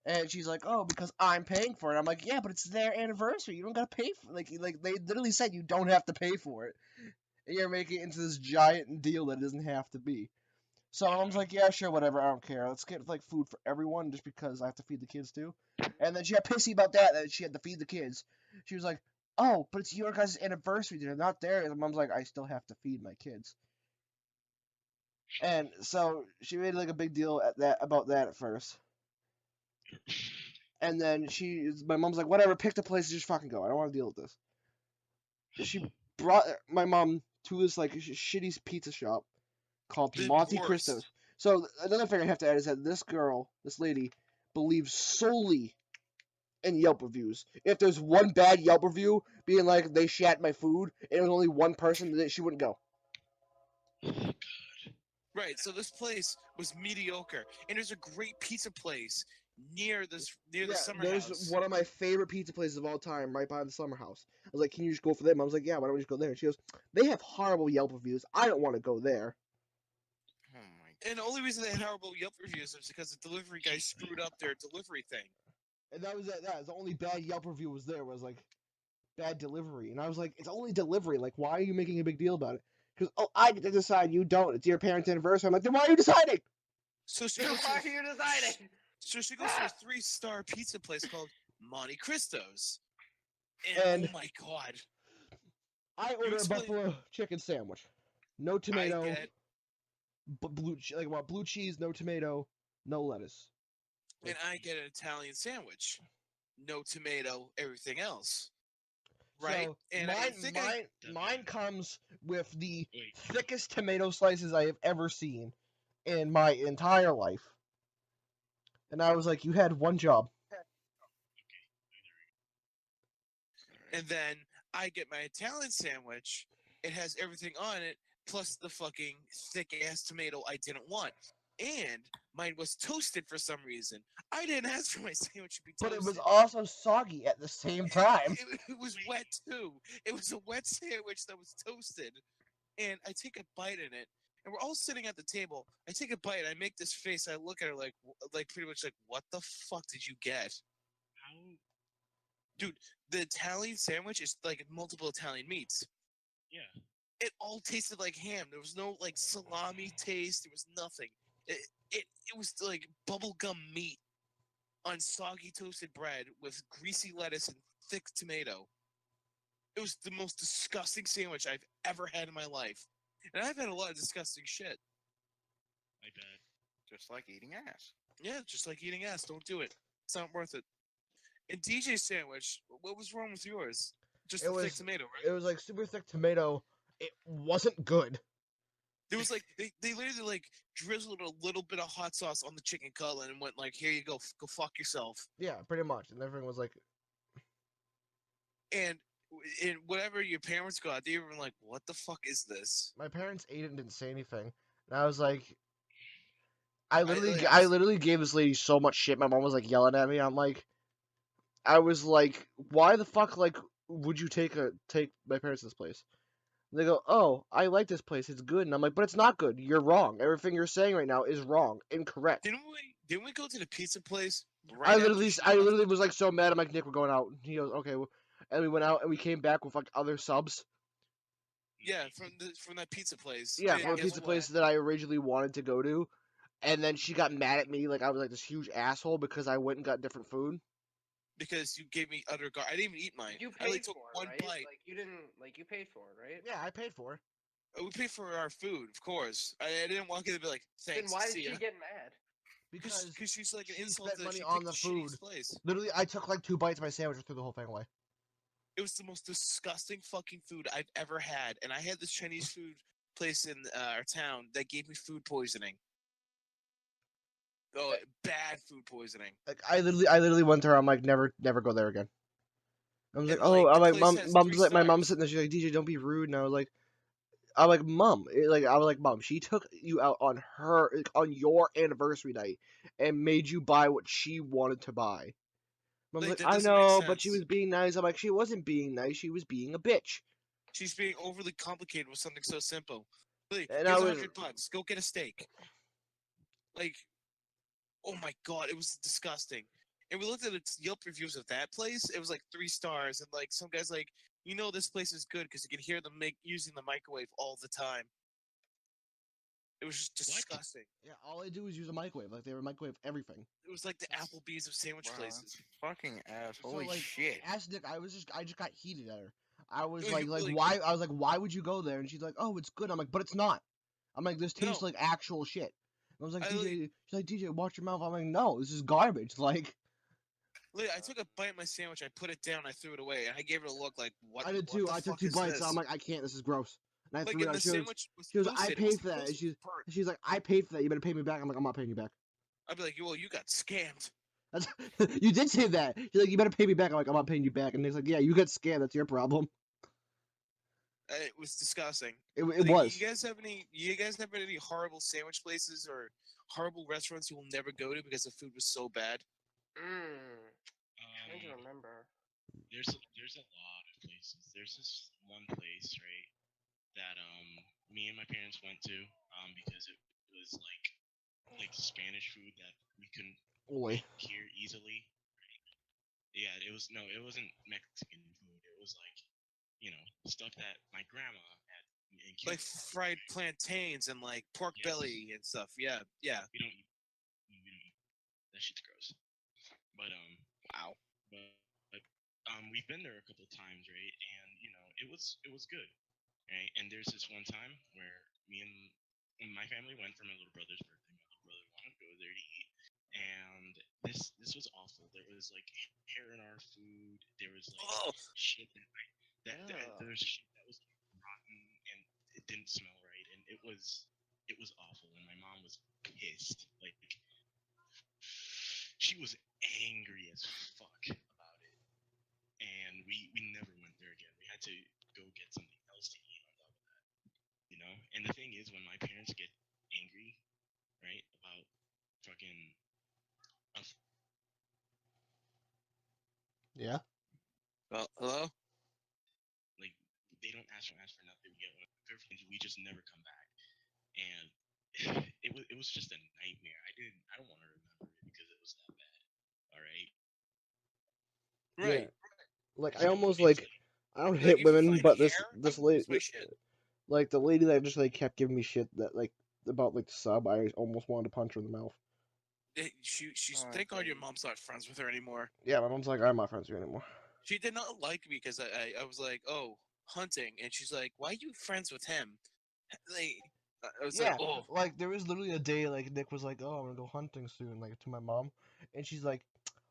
Speaker 4: And she's like, "Oh, because I'm paying for it." I'm like, "Yeah, but it's their anniversary. You don't gotta pay for like they literally said you don't have to pay for it, and you're making it into this giant deal that it doesn't have to be." So my mom's like, "Yeah, sure, whatever. I don't care. Let's get like food for everyone, just because I have to feed the kids too." And then she got pissy about that she had to feed the kids. She was like, "Oh, but it's your guys' anniversary dinner, not theirs." And mom's like, "I still have to feed my kids." And so she made like a big deal about that at first. And then my mom's like, "Whatever, pick the place, just fucking go. I don't want to deal with this." She brought my mom to this like shitty pizza shop called
Speaker 3: The
Speaker 4: Monte
Speaker 3: worst.
Speaker 4: Cristo's. So another thing I have to add is that this lady, believes solely in Yelp reviews. If there's one bad Yelp review being like they shat my food, and it was only one person, then she wouldn't go.
Speaker 3: Right, so this place was mediocre, and there's a great pizza place near the summer
Speaker 4: there's
Speaker 3: house.
Speaker 4: one of my favorite pizza places of all time right behind the summer house. I was like, "Can you just go for them?" I was like, "Yeah, why don't we just go there?" And she goes, "They have horrible Yelp reviews. I don't want to go there."
Speaker 2: Oh my.
Speaker 3: And the only reason they had horrible Yelp reviews is because the delivery guy screwed up their delivery thing.
Speaker 4: And that was it. That was the only bad Yelp review was like bad delivery. And I was like, "It's only delivery. Like, why are you making a big deal about it?" Because, "Oh, I get to decide. You don't. It's your parents' anniversary." I'm like, "Then why are you deciding?"
Speaker 3: So she
Speaker 1: Then
Speaker 3: goes
Speaker 1: why
Speaker 3: to,
Speaker 1: are you deciding?
Speaker 3: so she goes to a 3-star pizza place called Monte Cristo's.
Speaker 4: And
Speaker 3: oh my god.
Speaker 4: I ordered a
Speaker 3: explain-
Speaker 4: buffalo chicken sandwich, no tomato,
Speaker 3: I get
Speaker 4: blue cheese, no tomato, no lettuce.
Speaker 3: and I get an Italian sandwich. No tomato, everything else. Right?
Speaker 4: So
Speaker 3: And I think
Speaker 4: mine comes with the
Speaker 5: Wait.
Speaker 4: thickest tomato slices I have ever seen in my entire life. And I was like, "You had one job."
Speaker 3: and then I get my Italian sandwich. It has everything on it, plus the fucking thick ass tomato I didn't want. And mine was toasted for some reason. I didn't ask for my sandwich to be
Speaker 4: But
Speaker 3: toasted.
Speaker 4: it was also soggy at the same time.
Speaker 3: It was wet too. It was a wet sandwich that was toasted. And I take a bite in it, and we're all sitting at the table. I take a bite. I make this face. I look at her like pretty much like, "What the fuck did you get?"
Speaker 5: How?
Speaker 3: Dude, the Italian sandwich is like multiple Italian meats.
Speaker 5: Yeah.
Speaker 3: It all tasted like ham. There was no like salami taste. There was nothing. It was like bubblegum meat on soggy toasted bread with greasy lettuce and thick tomato. It was the most disgusting sandwich I've ever had in my life. And I've had a lot of disgusting shit.
Speaker 5: My bad.
Speaker 2: Just like eating ass.
Speaker 3: Yeah, just like eating ass. Don't do it. It's not worth it. And DJ's sandwich, what was wrong with yours? Just
Speaker 4: It
Speaker 3: the thick
Speaker 4: was-
Speaker 3: tomato, right?
Speaker 4: It was like super thick tomato. It wasn't good.
Speaker 3: There was like they literally like drizzled a little bit of hot sauce on the chicken cutlet and went like, "Here you go, go fuck yourself."
Speaker 4: Yeah, pretty much. And everything was like,
Speaker 3: And whatever your parents got, they were like, "What the fuck is this?"
Speaker 4: my parents ate it and didn't say anything. And I was like, I
Speaker 3: I-
Speaker 4: literally gave this lady so much shit. My mom was like yelling at me. I was like, "Why the fuck like would you take my parents to this place?" And they go, "Oh, I like this place. It's good." And I'm like, "But it's not good. You're wrong. Everything you're saying right now is wrong, incorrect."
Speaker 3: Didn't we go to the pizza place?
Speaker 4: I
Speaker 3: after
Speaker 4: literally,
Speaker 3: she
Speaker 4: I
Speaker 3: left?
Speaker 4: literally was like so mad. I'm like, "Nick, we're going out." He goes, "Okay." And we went out and we came back with like other subs.
Speaker 3: Yeah, from that pizza place.
Speaker 4: Yeah,
Speaker 3: And
Speaker 4: from a
Speaker 3: guess
Speaker 4: pizza
Speaker 3: what?
Speaker 4: place that I originally wanted to go to. And then she got mad at me like I was like this huge asshole because I went and got different food.
Speaker 3: Because you gave me utter I didn't even eat mine.
Speaker 1: You
Speaker 3: I only
Speaker 1: paid
Speaker 3: took
Speaker 1: for
Speaker 3: one
Speaker 1: it, right?
Speaker 3: bite.
Speaker 1: Like you didn't, like you paid for it, right?
Speaker 4: Yeah, I paid for it.
Speaker 3: We paid for our food, of course. I didn't walk in and be like,
Speaker 1: Then
Speaker 3: "Thanks."
Speaker 1: why did
Speaker 3: see
Speaker 1: she
Speaker 3: ya."
Speaker 1: get mad?
Speaker 4: Because
Speaker 3: Because she's like an
Speaker 4: she
Speaker 3: insult
Speaker 4: spent
Speaker 3: that
Speaker 4: money
Speaker 3: she
Speaker 4: on
Speaker 3: picked
Speaker 4: the
Speaker 3: the
Speaker 4: food.
Speaker 3: shittiest place.
Speaker 4: literally, I took like 2 bites of my sandwich and threw the whole thing away.
Speaker 3: It was the most disgusting fucking food I've ever had, and I had this Chinese food place in our town that gave me food poisoning. Oh, bad food poisoning.
Speaker 4: Like I literally went to her. I'm like, never go there again. I was like,
Speaker 3: And,
Speaker 4: "Oh,"
Speaker 3: like,
Speaker 4: I'm
Speaker 3: the
Speaker 4: like,
Speaker 3: place
Speaker 4: "Mom,
Speaker 3: has
Speaker 4: mom's
Speaker 3: 3
Speaker 4: like, my mom's
Speaker 3: stars.
Speaker 4: sitting there. She's like, DJ, don't be rude." And I was like, I'm like, "Mom," I was like, "Mom, she took you out on on your anniversary night and made you buy what she wanted to buy." Mom's
Speaker 3: Like,
Speaker 4: like,
Speaker 3: that
Speaker 4: "I
Speaker 3: doesn't make
Speaker 4: know, but she
Speaker 3: sense.
Speaker 4: was being nice." I'm like, "She wasn't being nice. She was being a bitch."
Speaker 3: She's being overly complicated with something so simple. Like,
Speaker 4: And
Speaker 3: here's
Speaker 4: I was-
Speaker 3: $100. Go get a steak. Like, oh my god, it was disgusting. and we looked at its Yelp reviews of that place. It was like 3 stars, and like some guys like, this place is good because you can hear them using the microwave all the time. It was just disgusting.
Speaker 4: Yeah, all they do is use a microwave. Like they were microwave everything.
Speaker 3: It was like the Applebee's of sandwich
Speaker 2: Wow,
Speaker 3: places.
Speaker 2: that's fucking ass. Holy
Speaker 4: so, like,
Speaker 2: shit.
Speaker 4: Ask Nick. I just got heated at her. I was
Speaker 3: No,
Speaker 4: like,
Speaker 3: you really-
Speaker 4: why? I was like, why would you go there? And she's like, oh, it's good. I'm like, but it's not. I'm like, this tastes
Speaker 3: No.
Speaker 4: like actual shit. I was like,
Speaker 3: I
Speaker 4: DJ. She's like, DJ, watch your mouth. I'm like, no, this is garbage. Like,
Speaker 3: I took a bite of my sandwich, I put it down, I threw it away, and I gave it a look like, what?
Speaker 4: I did
Speaker 3: what
Speaker 4: too.
Speaker 3: the
Speaker 4: I took
Speaker 3: fuck
Speaker 4: 2
Speaker 3: is
Speaker 4: bites.
Speaker 3: this?
Speaker 4: I'm like, I can't. This is gross. And I
Speaker 3: Like,
Speaker 4: threw it
Speaker 3: and
Speaker 4: out.
Speaker 3: the sandwich was
Speaker 4: She goes, I
Speaker 3: toasted, it
Speaker 4: paid
Speaker 3: was
Speaker 4: for that.
Speaker 3: supposed to be burnt.
Speaker 4: She's like, I paid for that. You better pay me back. I'm like, I'm not paying you back.
Speaker 3: I'd be like, well, you got scammed.
Speaker 4: That's, you did say that. She's like, you better pay me back. I'm like, I'm not paying you back. And Nick's like, yeah, you got scammed. That's your problem.
Speaker 3: It was disgusting.
Speaker 4: It
Speaker 3: Like,
Speaker 4: was.
Speaker 3: You guys have any horrible sandwich places or horrible restaurants you will never go to because the food was so bad?
Speaker 1: Trying to remember.
Speaker 5: There's a lot of places. There's this one place, right, that me and my parents went to because it was like Spanish food that we couldn't
Speaker 4: Oi.
Speaker 5: hear easily. Yeah, it wasn't Mexican food. It was like, stuff that my grandma had in Cuba.
Speaker 3: Like fried plantains and like pork
Speaker 5: Yes.
Speaker 3: belly and stuff. Yeah.
Speaker 5: We don't eat that shit's gross. But
Speaker 3: Wow.
Speaker 5: but we've been there a couple times, right? And it was good, right? And there's this one time where me and my family went for my little brother's birthday. My little brother wanted to go there to eat, and this was awful. There was like hair in our food. There was like
Speaker 3: Oh.
Speaker 5: shit that
Speaker 1: Ugh.
Speaker 5: there was shit that was rotten and it didn't smell right, and it was awful. And my mom was pissed. Like she was angry as fuck about it, and we never went there again. We had to go get something else to eat on top of that, And the thing is, when my parents get angry, right, about fucking
Speaker 4: Yeah.
Speaker 3: Well, hello?
Speaker 5: like they don't ask for nothing. We get one of their friends, we just never come back, and it was just a nightmare. I don't want to remember it because it was that bad. All right.
Speaker 3: Right.
Speaker 4: Yeah. Like
Speaker 5: So
Speaker 4: I almost
Speaker 5: it's
Speaker 4: like I don't
Speaker 3: Like,
Speaker 4: hit
Speaker 3: if you
Speaker 4: women,
Speaker 3: find
Speaker 4: but this
Speaker 3: hair,
Speaker 4: this
Speaker 3: I'm
Speaker 4: lady,
Speaker 3: my shit.
Speaker 4: like the lady that just like kept giving me shit that like about like the sub, I almost wanted to punch her in the mouth.
Speaker 3: She's
Speaker 1: Oh,
Speaker 3: thank God your
Speaker 1: dude.
Speaker 3: mom's not friends with her anymore.
Speaker 4: Yeah, my mom's like, I'm not friends with you anymore.
Speaker 3: She did not like me because I was like, oh, hunting, and she's like, why are you friends with him? Like, I was
Speaker 4: Yeah,
Speaker 3: like, oh,
Speaker 4: like there was literally a day like Nick was like, oh, I'm gonna go hunting soon, like to my mom, and she's like,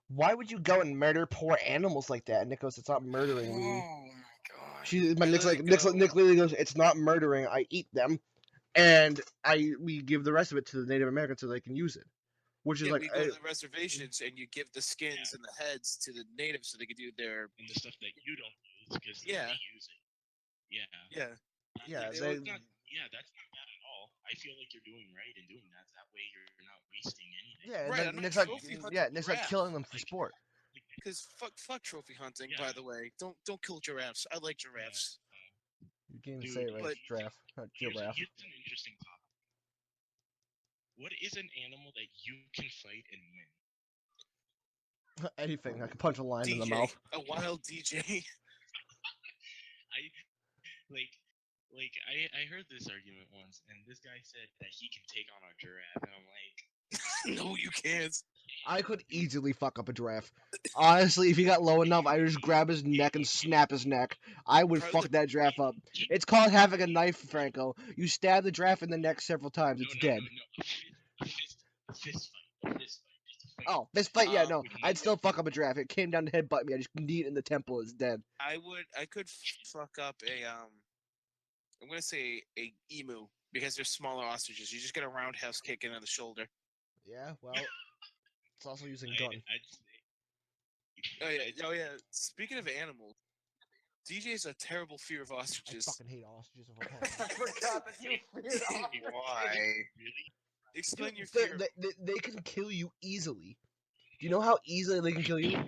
Speaker 4: why would you go and murder poor animals like that? And Nick goes, it's not murdering.
Speaker 2: Oh my god.
Speaker 4: Nick's
Speaker 3: let
Speaker 4: like
Speaker 3: it
Speaker 4: Nick
Speaker 3: go.
Speaker 4: literally goes, it's not murdering. I eat them, and we give the rest of it to the Native Americans so they can use it, which is
Speaker 3: yeah,
Speaker 4: like
Speaker 3: we go to the reservations and you give the skins and the heads to the natives so they can do their
Speaker 5: And the stuff that you don't use because
Speaker 3: Yeah.
Speaker 5: they use it. Yeah.
Speaker 3: yeah.
Speaker 4: yeah,
Speaker 5: That's
Speaker 4: they,
Speaker 5: not bad at all. I feel like you're doing right in doing that. That way you're not wasting anything.
Speaker 4: yeah,
Speaker 3: Right,
Speaker 4: like,
Speaker 3: I'm not
Speaker 4: Nick's like
Speaker 3: trophy hunting
Speaker 4: Nick's like
Speaker 3: giraffe.
Speaker 4: killing them for sport.
Speaker 3: Because fuck trophy hunting.
Speaker 5: Yeah.
Speaker 3: By the way, don't kill giraffes. I like giraffes.
Speaker 4: You can't even
Speaker 5: Dude,
Speaker 4: say it right,
Speaker 3: but-
Speaker 4: it's giraffe, not
Speaker 5: Here's
Speaker 4: giraffe.
Speaker 5: an interesting topic. What is an animal that you can fight and win?
Speaker 4: Anything, I can punch a lion in the
Speaker 3: DJ,
Speaker 4: mouth.
Speaker 3: a wild DJ.
Speaker 5: I heard this argument once, and this guy said that he can take on a giraffe, and I'm like,
Speaker 3: No, you can't.
Speaker 4: I could easily fuck up a giraffe. Honestly, if he got low enough, I would just grab his neck and snap his neck. I would
Speaker 3: Probably-
Speaker 4: fuck that giraffe up. It's called having a knife, Franco. You stab the giraffe in the neck several times, it's dead.
Speaker 5: No. A fist fight. Just a fight.
Speaker 4: Oh, fist fight? Yeah, no.
Speaker 5: with
Speaker 4: I'd
Speaker 5: no
Speaker 4: still fuck
Speaker 5: weapon.
Speaker 4: up a giraffe. It came down to headbutt me. I just knee it in the temple. It's dead.
Speaker 3: I could fuck up a I'm gonna say a emu because they're smaller ostriches. You just get a roundhouse kick into the shoulder.
Speaker 4: Yeah, well, it's also using
Speaker 5: I'd
Speaker 4: gun.
Speaker 5: say.
Speaker 3: Oh yeah. Speaking of animals, DJ's a terrible fear of
Speaker 4: I
Speaker 3: ostriches.
Speaker 4: fucking hate ostriches of all
Speaker 1: I
Speaker 4: time.
Speaker 1: forgot that you feared ostriches.
Speaker 2: Why?
Speaker 5: Really?
Speaker 3: Explain your
Speaker 4: They,
Speaker 3: fear.
Speaker 4: they can kill you easily. Do you know how easily they can kill you?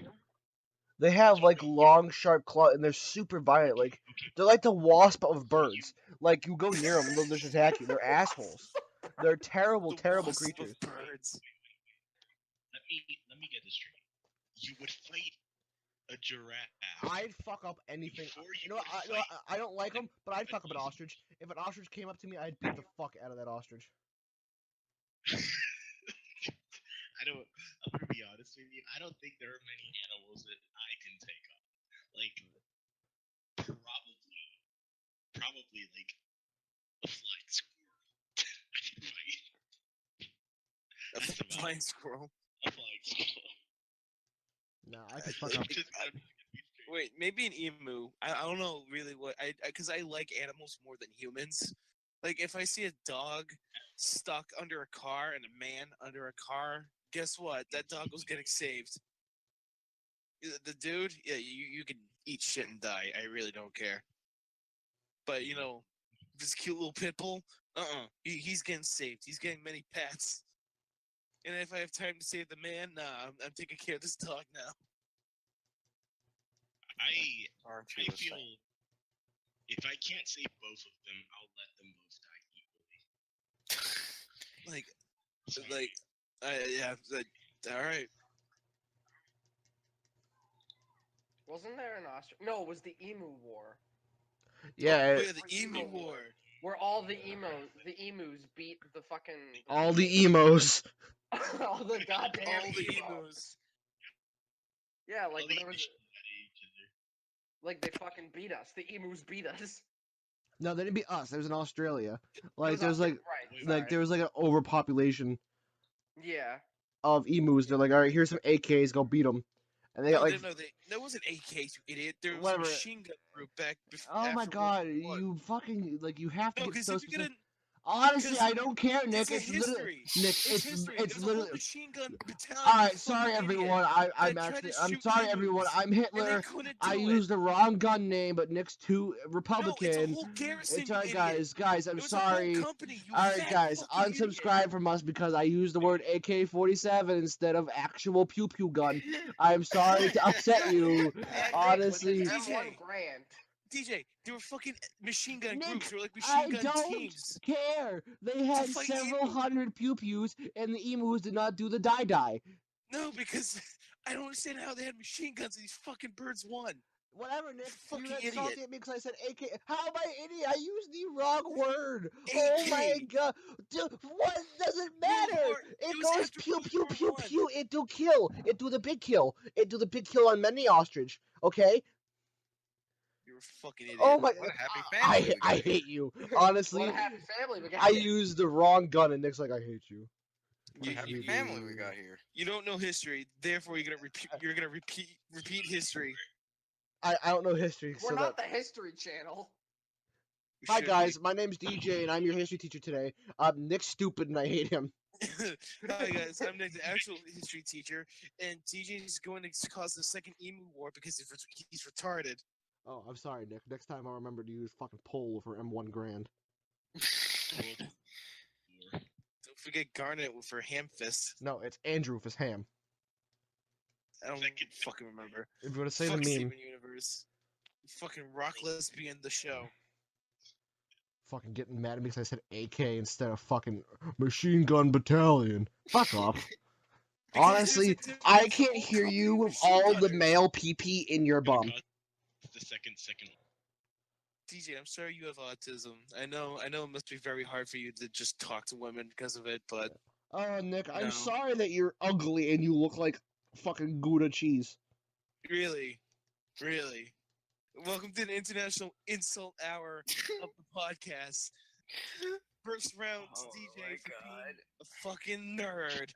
Speaker 4: They have like long, sharp claws, and they're super violent. Like they're like the wasp of birds. Like you go near them, and they'll just attack you. They're assholes. They're terrible,
Speaker 3: The
Speaker 4: terrible
Speaker 3: wasp of
Speaker 4: creatures.
Speaker 3: birds.
Speaker 5: Let me get this straight. you would fight a giraffe.
Speaker 4: I'd fuck up anything.
Speaker 5: Before
Speaker 4: You
Speaker 5: you
Speaker 4: know what?
Speaker 5: would
Speaker 4: I,
Speaker 5: fight
Speaker 4: I don't like
Speaker 5: an
Speaker 4: them, but I'd fuck up an
Speaker 5: easy-
Speaker 4: ostrich. If an ostrich came up to me, I'd beat the fuck out of that ostrich.
Speaker 5: I'm gonna be honest with you. I don't think there are many animals that I can take on. Like, probably like a flying squirrel. I can fight
Speaker 3: A
Speaker 5: That's about
Speaker 3: flying squirrel.
Speaker 5: a flying squirrel.
Speaker 4: Nah, I could fuck up.
Speaker 5: It's just gonna be straight.
Speaker 3: Wait, maybe an emu. I don't know really what because I like animals more than humans. Like if I see a dog stuck under a car and a man under a car, guess what? That dog was getting saved. The dude, yeah, you can eat shit and die. I really don't care. But you know, this cute little pit bull, he's getting saved. He's getting many pets. And if I have time to save the man, nah, I'm taking care of this dog now.
Speaker 2: Aren't
Speaker 5: I
Speaker 2: you the
Speaker 5: feel
Speaker 2: same?
Speaker 5: if I can't save both of them, I'll let them both die equally.
Speaker 3: Like,
Speaker 5: Sorry.
Speaker 3: yeah, all right.
Speaker 1: Wasn't there an ostrich? No, it was the emu war,
Speaker 4: Yeah,
Speaker 3: Oh, yeah, the emu war.
Speaker 1: where all the emus beat the fucking
Speaker 4: all the emos.
Speaker 1: all the goddamn
Speaker 3: All the
Speaker 1: emos.
Speaker 3: emus.
Speaker 1: Yeah, like
Speaker 5: All the
Speaker 1: there was
Speaker 5: emus at each other.
Speaker 1: like they fucking beat us. The emus beat us.
Speaker 4: No, they didn't be us. There was in Australia.
Speaker 1: It
Speaker 4: Like
Speaker 1: was
Speaker 4: there's like
Speaker 1: right.
Speaker 4: like there was like an overpopulation
Speaker 1: Yeah.
Speaker 4: of emus. They're like, all right, here's some AKs, go beat them. And they got like,
Speaker 3: There wasn't AKs, you idiot. There was
Speaker 4: Whatever.
Speaker 3: a machine gun group back before.
Speaker 4: oh my god, you fucking like you have to
Speaker 3: No,
Speaker 4: get
Speaker 3: because
Speaker 4: so
Speaker 3: if you're
Speaker 4: specific.
Speaker 3: gonna,
Speaker 4: Honestly,
Speaker 3: 'cause
Speaker 4: I don't care, Nick.
Speaker 3: it's a
Speaker 4: It's literally
Speaker 3: history.
Speaker 4: Nick.
Speaker 3: It's history.
Speaker 4: It's
Speaker 3: There's a
Speaker 4: literally.
Speaker 3: whole machine gun battalion.
Speaker 4: All right,
Speaker 3: you
Speaker 4: sorry
Speaker 3: fucking idiot,
Speaker 4: everyone. I'm
Speaker 3: that tried
Speaker 4: actually.
Speaker 3: to
Speaker 4: I'm
Speaker 3: shoot
Speaker 4: sorry everyone.
Speaker 3: emus,
Speaker 4: I'm
Speaker 3: and they
Speaker 4: Hitler.
Speaker 3: couldn't
Speaker 4: I
Speaker 3: do it.
Speaker 4: used the wrong gun name, but Nick's too
Speaker 3: No, it's a
Speaker 4: Republican.
Speaker 3: whole garrison,
Speaker 4: It's
Speaker 3: you
Speaker 4: alright,
Speaker 3: idiot.
Speaker 4: guys. I'm
Speaker 3: It was a whole
Speaker 4: sorry.
Speaker 3: company, you
Speaker 4: Alright,
Speaker 3: fat
Speaker 4: guys,
Speaker 3: fucking
Speaker 4: unsubscribe from us because I used the word AK-47 instead of actual pew pew gun. I'm sorry to upset you.
Speaker 1: And Nick
Speaker 4: Honestly.
Speaker 1: with the
Speaker 3: DJ.
Speaker 1: M1 Grand.
Speaker 3: DJ, there were fucking machine gun
Speaker 4: Nick,
Speaker 3: groups. They were like
Speaker 4: I
Speaker 3: machine gun
Speaker 4: don't
Speaker 3: teams.
Speaker 4: care. They had
Speaker 3: fight
Speaker 4: several
Speaker 3: emu.
Speaker 4: hundred pew pews, and the emus did not do the die.
Speaker 3: No, because I don't understand how they had machine guns and these fucking birds won.
Speaker 4: Whatever, Nick.
Speaker 3: Fucking
Speaker 4: You got
Speaker 3: idiot.
Speaker 4: salty at me because I said AK. How am I an idiot? I used the wrong word. Oh my
Speaker 3: AK.
Speaker 4: god. What does it matter?
Speaker 3: War.
Speaker 4: It
Speaker 3: It was
Speaker 4: goes
Speaker 3: after
Speaker 4: pew
Speaker 3: World
Speaker 4: pew
Speaker 3: War
Speaker 4: pew
Speaker 3: One.
Speaker 4: pew. It do kill. It do the big kill. It do the big kill on many ostrich. Okay.
Speaker 3: You're a fucking idiot.
Speaker 4: Oh my.
Speaker 2: What a happy family we
Speaker 4: I
Speaker 2: got here.
Speaker 4: hate you. Honestly,
Speaker 1: What a happy family we got.
Speaker 4: I used the wrong gun, and Nick's like, I hate you.
Speaker 2: What a happy family we got here.
Speaker 3: You don't know history, therefore you're gonna repeat. You're gonna repeat history.
Speaker 4: I don't know history.
Speaker 1: We're
Speaker 4: so
Speaker 1: not
Speaker 4: that...
Speaker 1: the History Channel.
Speaker 3: You
Speaker 4: Hi
Speaker 3: should
Speaker 4: guys, my name's DJ, and I'm your history teacher today. Nick's stupid, and I hate him.
Speaker 3: be. Hi guys, I'm Nick, the actual history teacher, and DJ is going to cause the second emu war because he's retarded.
Speaker 4: Oh, I'm sorry, Nick. Next time I'll remember to use fucking pole for M1 Grand.
Speaker 5: World War.
Speaker 3: Don't forget Garnet for ham fist.
Speaker 4: No, it's Andrew for ham.
Speaker 3: I don't
Speaker 5: Second.
Speaker 3: fucking remember.
Speaker 4: If you want to say
Speaker 3: Fuck
Speaker 4: the meme,
Speaker 3: Steven Universe. Fucking rock lesbian the show.
Speaker 4: fucking getting mad at me because I said AK instead of fucking machine gun battalion. Fuck off.
Speaker 3: Because
Speaker 4: Honestly,
Speaker 3: there's a difference.
Speaker 4: I
Speaker 3: The
Speaker 4: can't
Speaker 3: whole
Speaker 4: hear
Speaker 3: company
Speaker 4: you
Speaker 3: of
Speaker 4: with
Speaker 3: machine
Speaker 4: all the
Speaker 3: gunners.
Speaker 4: male PP in your bum.
Speaker 5: The second one.
Speaker 3: DJ, I'm sorry you have autism. I know it must be very hard for you to just talk to women because of it, but
Speaker 4: Oh, Nick, I'm
Speaker 3: No.
Speaker 4: sorry that you're ugly and you look like fucking Gouda cheese.
Speaker 3: really. Welcome to the International Insult Hour of the podcast. First round to DJ for being a fucking nerd.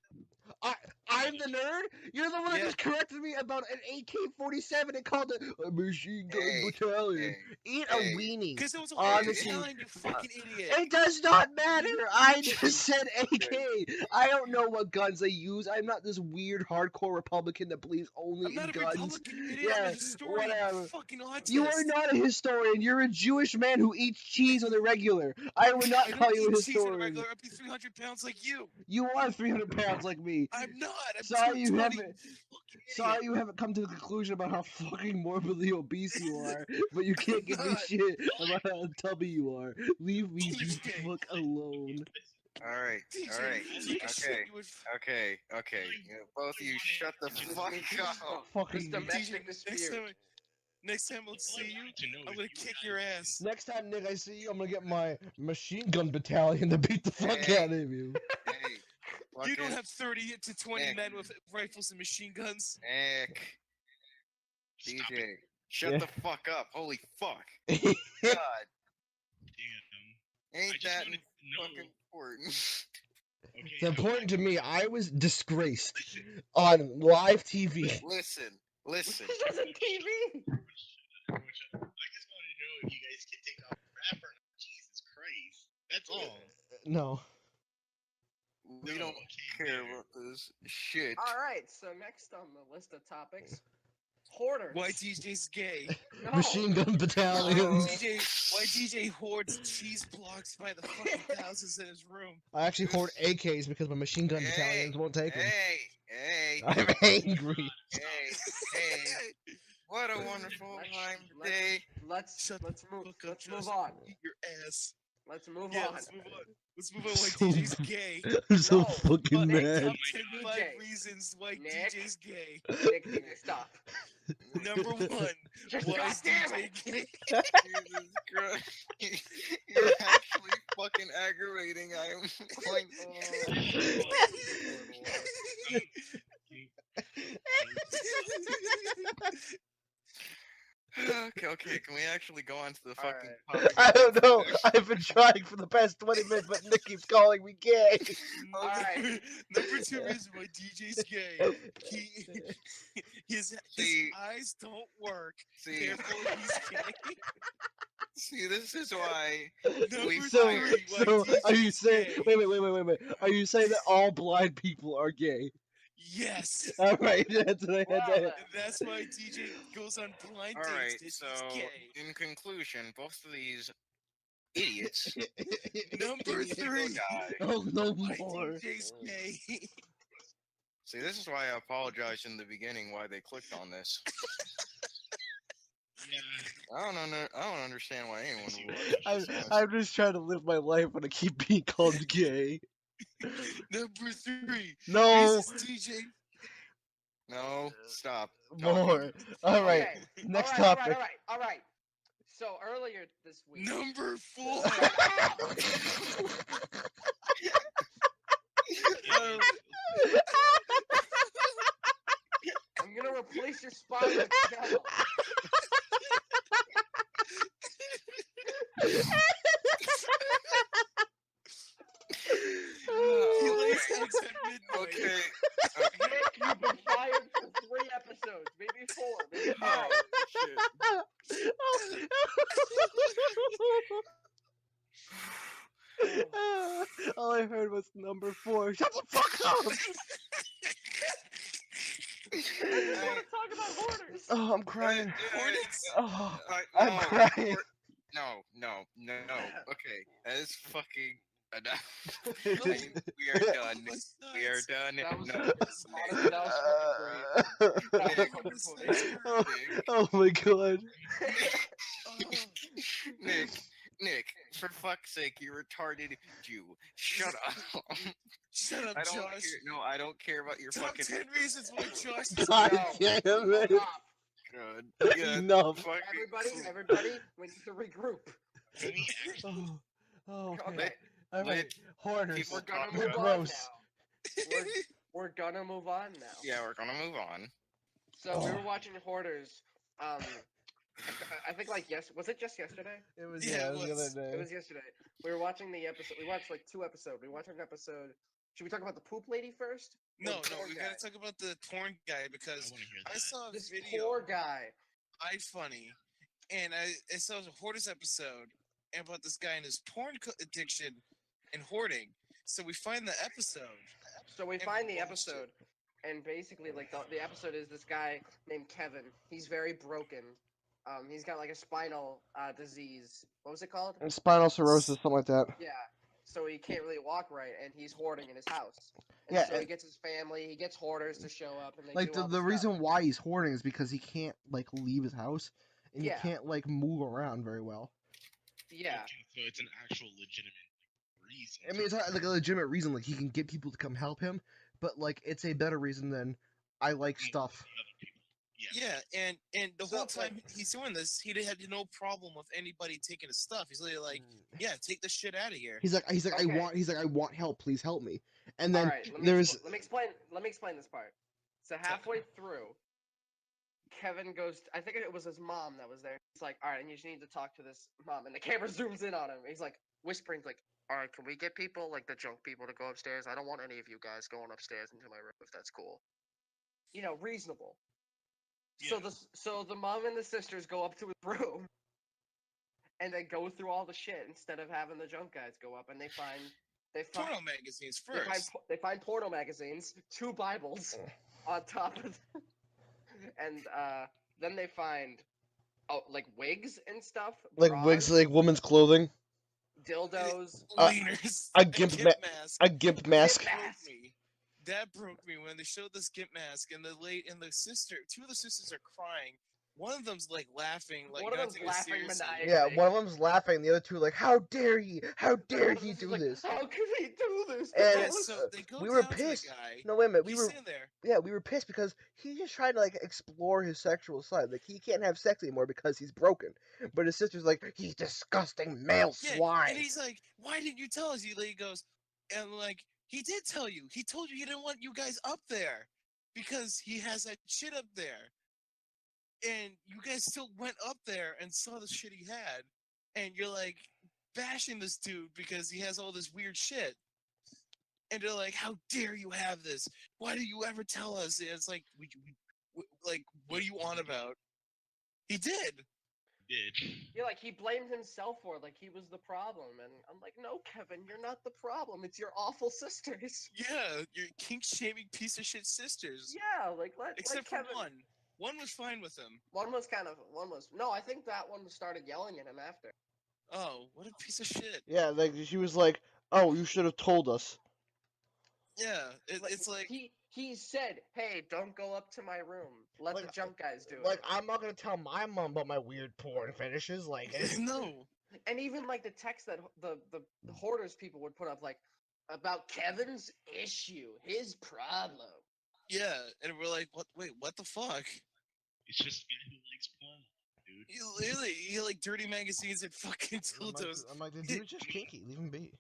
Speaker 4: I'm the nerd? You're the one that
Speaker 3: Yeah.
Speaker 4: just corrected me about an AK-47 and called it a machine gun
Speaker 2: Hey,
Speaker 4: battalion. Eat
Speaker 2: hey.
Speaker 4: a weenie.
Speaker 3: Because it was a whole
Speaker 4: Honestly,
Speaker 3: battalion, you fucking idiot.
Speaker 4: It does not matter. I just said AK. I don't know what guns they use. I'm not this weird hardcore Republican that believes only
Speaker 3: I'm not
Speaker 4: in
Speaker 3: a
Speaker 4: guns.
Speaker 3: Republican, you idiot. I'm
Speaker 4: Yeah,
Speaker 3: a historian.
Speaker 4: whatever.
Speaker 3: You fucking autist.
Speaker 4: You are not a historian. You're a Jewish man who eats cheese on the regular. I would not
Speaker 3: I
Speaker 4: call
Speaker 3: don't
Speaker 4: you a
Speaker 3: eat cheese on a
Speaker 4: historian.
Speaker 3: regular. I'd be 300 pounds like you.
Speaker 4: You are 300 pounds like me.
Speaker 3: I'm not. I'm
Speaker 4: Sorry you
Speaker 3: 220.
Speaker 4: haven't.
Speaker 3: Fucking
Speaker 4: Sorry
Speaker 3: idiot.
Speaker 4: you haven't come to the conclusion about how fucking morbidly obese you are, but you can't give me
Speaker 3: not.
Speaker 4: shit about how tubby you are. Leave me the
Speaker 3: TJ.
Speaker 4: fuck alone.
Speaker 2: All right.
Speaker 3: DJ,
Speaker 2: All right.
Speaker 3: take a shit,
Speaker 2: Okay.
Speaker 3: you would-
Speaker 2: Okay. Okay. Both of you, shut the fuck up.
Speaker 4: Fucking
Speaker 1: This domestic
Speaker 3: DJ,
Speaker 1: dispute.
Speaker 3: next time I'll
Speaker 5: All I
Speaker 3: see you,
Speaker 5: wanted to know
Speaker 3: I'm
Speaker 5: is
Speaker 3: gonna
Speaker 5: you
Speaker 3: kick
Speaker 5: guys-
Speaker 3: your ass.
Speaker 4: Next time, Nick, I see you, I'm gonna get my machine gun battalion to beat the fuck
Speaker 2: Hey.
Speaker 4: out of you.
Speaker 2: Hey.
Speaker 3: You don't
Speaker 2: Fucking
Speaker 3: have 30 to 20
Speaker 2: Nick.
Speaker 3: men with rifles and machine guns.
Speaker 2: Nick.
Speaker 5: Stop
Speaker 2: DJ.
Speaker 5: it.
Speaker 2: Shut
Speaker 4: Yeah.
Speaker 2: the fuck up. Holy fuck.
Speaker 4: yeah,
Speaker 2: God.
Speaker 5: Damn. I
Speaker 2: Ain't
Speaker 5: just
Speaker 2: that
Speaker 5: wanted to know.
Speaker 2: fucking important?
Speaker 5: Okay,
Speaker 4: it's important to me. I was disgraced on live TV.
Speaker 2: Listen.
Speaker 1: This isn't TV.
Speaker 5: I just wanted to know if you guys can take off rap or not. Jesus Christ. That's all.
Speaker 4: No.
Speaker 2: We
Speaker 5: No,
Speaker 2: don't
Speaker 5: okay,
Speaker 2: care
Speaker 5: there.
Speaker 2: about this shit.
Speaker 1: All right. So next on the list of topics, Hoarders.
Speaker 3: Why DJ's gay?
Speaker 1: No.
Speaker 4: Machine gun battalion.
Speaker 3: Why DJ hoards cheese blocks by the fucking thousands in his room?
Speaker 4: I actually hoard AKs because my machine gun
Speaker 2: Hey,
Speaker 4: battalions won't take them.
Speaker 2: Hey.
Speaker 4: I'm angry.
Speaker 2: Hey. What a wonderful
Speaker 1: Let's-
Speaker 2: time
Speaker 1: let's-
Speaker 2: today.
Speaker 1: Let's
Speaker 3: Shut
Speaker 1: move.
Speaker 3: Fuck up,
Speaker 1: Let's move
Speaker 3: Justin.
Speaker 1: on.
Speaker 3: Eat your ass.
Speaker 1: Let's move
Speaker 3: Yeah,
Speaker 1: on.
Speaker 3: let's move on. Let's move on. Why
Speaker 4: So-
Speaker 3: DJ's gay?
Speaker 4: I'm so
Speaker 1: No,
Speaker 4: fucking
Speaker 1: Nick,
Speaker 4: mad.
Speaker 3: Top
Speaker 1: DJ.
Speaker 3: 10 5 reasons why
Speaker 1: Nick.
Speaker 3: DJ's gay.
Speaker 1: Nick, DJ, stop.
Speaker 3: Number 1,
Speaker 1: Just
Speaker 3: why
Speaker 1: goddamn
Speaker 3: DJ
Speaker 1: it.
Speaker 3: gay?
Speaker 2: Jesus Christ. You're actually fucking aggravating. I'm like, okay. Can we actually go on to the fucking topic?
Speaker 4: I don't know. I've been trying for the past 20 minutes, but Nick keeps calling me gay.
Speaker 1: Alright.
Speaker 3: Number 2 reason why DJ's gay. His
Speaker 2: See-
Speaker 3: eyes don't work.
Speaker 2: See,
Speaker 3: Therefore, he's gay.
Speaker 2: see, this is why
Speaker 3: Number
Speaker 2: we
Speaker 4: So,
Speaker 3: 3, why
Speaker 4: so are you
Speaker 3: DJ's
Speaker 4: saying?
Speaker 3: gay.
Speaker 4: Wait. Are you saying that all blind people are gay?
Speaker 3: Yes.
Speaker 4: All right, that's what I had
Speaker 1: Well,
Speaker 4: to.
Speaker 1: then.
Speaker 3: And that's why DJ goes on blind
Speaker 2: All
Speaker 3: dates.
Speaker 2: right.
Speaker 3: He's
Speaker 2: So,
Speaker 3: gay.
Speaker 2: in conclusion, both of these idiots.
Speaker 3: Number
Speaker 2: need to go
Speaker 3: 3,
Speaker 2: die.
Speaker 4: Oh no
Speaker 3: why
Speaker 4: more.
Speaker 3: DJ's gay.
Speaker 2: See, this is why I apologized in the beginning why they clicked on this.
Speaker 5: Yeah.
Speaker 2: I don't understand why anyone would watch this.
Speaker 4: I'm just trying to live my life and I keep being called gay.
Speaker 3: Number 3,
Speaker 4: No
Speaker 3: reasons DJ.
Speaker 2: No, stop.
Speaker 4: more. All right,
Speaker 1: Okay.
Speaker 4: next
Speaker 1: all right,
Speaker 4: topic.
Speaker 1: All right. So earlier this week.
Speaker 3: Number 4.
Speaker 1: I'm gonna replace your spine with jello.
Speaker 3: He lays eggs at midnight.
Speaker 2: Okay.
Speaker 1: Nick, you've been fired for 3 episodes, maybe 4, maybe 5.
Speaker 2: Oh, shit.
Speaker 4: All I heard was number 4. Shut the fuck up!
Speaker 1: I just want to talk about hoarders.
Speaker 4: Oh, I'm crying.
Speaker 3: Hornets.
Speaker 4: Oh,
Speaker 2: No,
Speaker 4: I'm crying.
Speaker 2: No. Okay, that is fucking enough. We are done. We are done.
Speaker 1: That was,
Speaker 2: No.
Speaker 1: honestly, that was fucking great. That was
Speaker 2: Nick.
Speaker 1: wonderful.
Speaker 4: oh, oh my god.
Speaker 2: Nick, for fuck's sake, you retarded Jew. Shut up.
Speaker 3: Shut up,
Speaker 2: I don't
Speaker 3: Josh.
Speaker 2: care. No, I don't care about your
Speaker 3: Top
Speaker 2: fucking
Speaker 3: 10 reasons why Josh is
Speaker 4: God
Speaker 3: gay.
Speaker 4: damn it.
Speaker 1: Stop.
Speaker 2: good. Yeah,
Speaker 4: Enough.
Speaker 2: fucking-
Speaker 1: Everybody, we need to regroup.
Speaker 5: Can we actually
Speaker 4: Oh, okay.
Speaker 1: Okay,
Speaker 4: All right.
Speaker 2: Let
Speaker 4: Hoarders.
Speaker 2: people
Speaker 1: we're gonna
Speaker 2: talk
Speaker 1: move
Speaker 2: about-
Speaker 1: on
Speaker 4: Gross.
Speaker 1: now. We're gonna move on now.
Speaker 2: Yeah, we're gonna move on.
Speaker 1: So we
Speaker 4: Oh.
Speaker 1: were watching Hoarders. I think like was it just yesterday?
Speaker 4: It was,
Speaker 3: Yeah,
Speaker 4: yeah,
Speaker 3: it
Speaker 4: it was the
Speaker 3: was.
Speaker 4: other
Speaker 1: It
Speaker 4: day.
Speaker 1: was yesterday. We were watching the episode. We watched like 2 episodes. We watched an episode. Should we talk about the poop lady first?
Speaker 3: No,
Speaker 1: Or the porn
Speaker 3: we
Speaker 1: guy?
Speaker 3: gotta talk about the porn guy
Speaker 5: I
Speaker 3: because
Speaker 5: want to hear
Speaker 3: I
Speaker 5: that.
Speaker 3: saw a
Speaker 1: This
Speaker 3: video.
Speaker 1: poor guy.
Speaker 3: Funny, and I saw a Hoarders episode about this guy and his porn addiction and hoarding. So we find the episode.
Speaker 1: So we
Speaker 3: And
Speaker 1: find the
Speaker 3: watched it.
Speaker 1: episode, and basically, like the episode is this guy named Kevin. He's very broken. He's got like a spinal disease. What was it called?
Speaker 4: And spinal cirrhosis, something like that.
Speaker 1: Yeah. So he can't really walk right, and he's hoarding in his house. And
Speaker 4: Yeah,
Speaker 1: So he
Speaker 4: and-
Speaker 1: gets his family. He gets hoarders to show up, and they
Speaker 4: Like
Speaker 1: do all
Speaker 4: the
Speaker 1: stuff.
Speaker 4: reason why he's hoarding is because he can't like leave his house and he
Speaker 1: Yeah.
Speaker 4: can't like move around very well.
Speaker 1: Yeah.
Speaker 5: Okay, so it's an actual legitimate reason.
Speaker 4: I mean, it's not like a legitimate reason. Like he can get people to come help him, but like it's a better reason than I like stuff.
Speaker 3: Yeah, and the
Speaker 1: So,
Speaker 3: whole time
Speaker 1: like-
Speaker 3: he's doing this, he had no problem with anybody taking his stuff. He's literally like, "Yeah, take this shit out of here."
Speaker 4: He's like
Speaker 1: Okay.
Speaker 4: I want help. Please help me. And then
Speaker 1: All right,
Speaker 4: there's
Speaker 1: let me explain this part. So halfway through, Kevin goes. I think it was his mom that was there. He's like, "All right, and you just need to talk to this mom." And the camera zooms in on him. He's like whispering, like, "All right, can we get people, like the junk people, to go upstairs? I don't want any of you guys going upstairs into my room if that's cool. You know, reasonable."
Speaker 5: Yeah.
Speaker 1: So the mom and the sisters go up to his room, and they go through all the shit instead of having the junk guys go up, and they find
Speaker 3: Porno magazines
Speaker 1: they find
Speaker 3: first.
Speaker 1: they find porno magazines, 2 Bibles on top of, and then they find like wigs and stuff,
Speaker 4: like
Speaker 1: bras,
Speaker 4: wigs, like women's clothing,
Speaker 1: dildos.
Speaker 3: Wieners,
Speaker 4: a gimp
Speaker 3: mask.
Speaker 4: a gimp mask.
Speaker 1: Gimp
Speaker 3: Broke
Speaker 1: mask.
Speaker 3: me. That broke me when they showed this gimp mask, and the sister, 2 of the sisters are crying. One of them's like laughing, like
Speaker 1: One of
Speaker 3: not
Speaker 1: them's
Speaker 3: taking it
Speaker 1: laughing
Speaker 3: seriously.
Speaker 1: maniacally.
Speaker 4: Yeah, one of them's laughing. The other two are like, "How dare he? How dare
Speaker 1: One of
Speaker 4: he
Speaker 1: us is
Speaker 4: do
Speaker 1: like,
Speaker 4: this?"
Speaker 1: How could he do this?
Speaker 4: And
Speaker 3: Yeah, so they go
Speaker 4: we were
Speaker 3: down to
Speaker 4: pissed.
Speaker 3: the guy.
Speaker 4: No, wait a minute.
Speaker 3: He's sitting there.
Speaker 4: We were pissed because he's just trying to like explore his sexual side. Like he can't have sex anymore because he's broken. But his sister's like, "He's disgusting male
Speaker 3: Yeah,
Speaker 4: swine."
Speaker 3: and he's like, "Why didn't you tell us?" He goes, and like, he did tell you. He told you he didn't want you guys up there because he has that shit up there. And you guys still went up there and saw the shit he had, and you're like bashing this dude because he has all this weird shit. And they're like, "How dare you have this? Why do you ever tell us?" And it's like, like, what are you on about? He did.
Speaker 5: Did.
Speaker 1: Yeah, like he blamed himself for it, like he was the problem, and I'm like, no, Kevin, you're not the problem. It's your awful sisters.
Speaker 3: Yeah, your kink shaming piece of shit sisters.
Speaker 1: Yeah, like
Speaker 3: Except
Speaker 1: Kevin.
Speaker 3: for one. One was fine with him.
Speaker 1: One was no. I think that one started yelling at him after.
Speaker 3: Oh, what a piece of shit.
Speaker 4: Yeah, like she was like, "Oh, you should have told us."
Speaker 3: Yeah, it's like
Speaker 1: he said, "Hey, don't go up to my room. Let
Speaker 4: Like,
Speaker 1: the junk guys do
Speaker 4: Like
Speaker 1: it."
Speaker 4: I'm not gonna tell my mom about my weird porn fetishes. Like,
Speaker 3: no.
Speaker 1: And even like the text that the Hoarders people would put up, like about Kevin's issue, his problem.
Speaker 3: Yeah, and we're like, what? Wait, what the fuck?
Speaker 5: It's just a guy who likes porn, dude.
Speaker 3: He like dirty magazines and fucking dildos.
Speaker 4: I'm like, the dude's just kinky. Leave him be.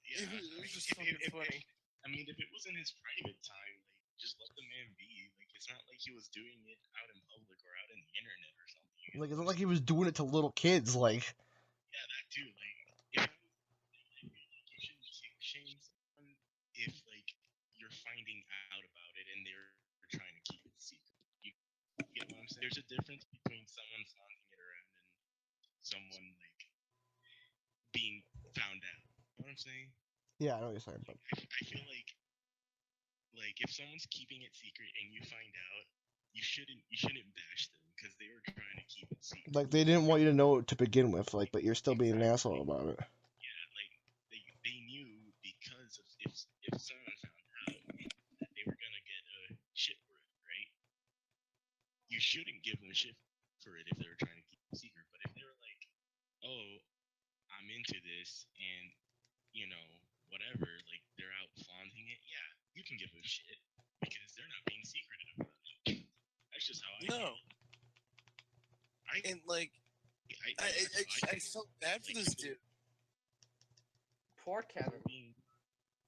Speaker 5: Yeah.
Speaker 3: It was just fucking funny.
Speaker 5: I mean, if it was in his private time, like, just let the man be. Like, it's not like he was doing it out in public or out in the internet or something.
Speaker 4: Like it's not like he was doing it to little kids. Like,
Speaker 5: Yeah, that too. Like, if you shouldn't shame someone if, like, you're finding out about it and they're trying to keep it secret. You get what I'm saying? There's a difference between someone flaunting it around and someone, like, being found out. You know what I'm saying?
Speaker 4: yeah, I know what you're saying, but
Speaker 5: I feel like if someone's keeping it secret and you find out, you shouldn't bash them because they were trying to keep it secret.
Speaker 4: like they didn't want you to know it to begin with. Like, but you're still being an asshole about it.
Speaker 5: Yeah, like they knew because of if someone found out that they were gonna get shit for it, right? You shouldn't give them shit for it if they were trying to keep it secret. But if they were like, "Oh, I'm into this," and you know, whatever, like they're out flaunting it, yeah, you can give them shit because they're not being secretive about it. That's just how I
Speaker 3: No.
Speaker 5: feel.
Speaker 3: And like, I felt bad for this dude.
Speaker 1: Poor Kevin.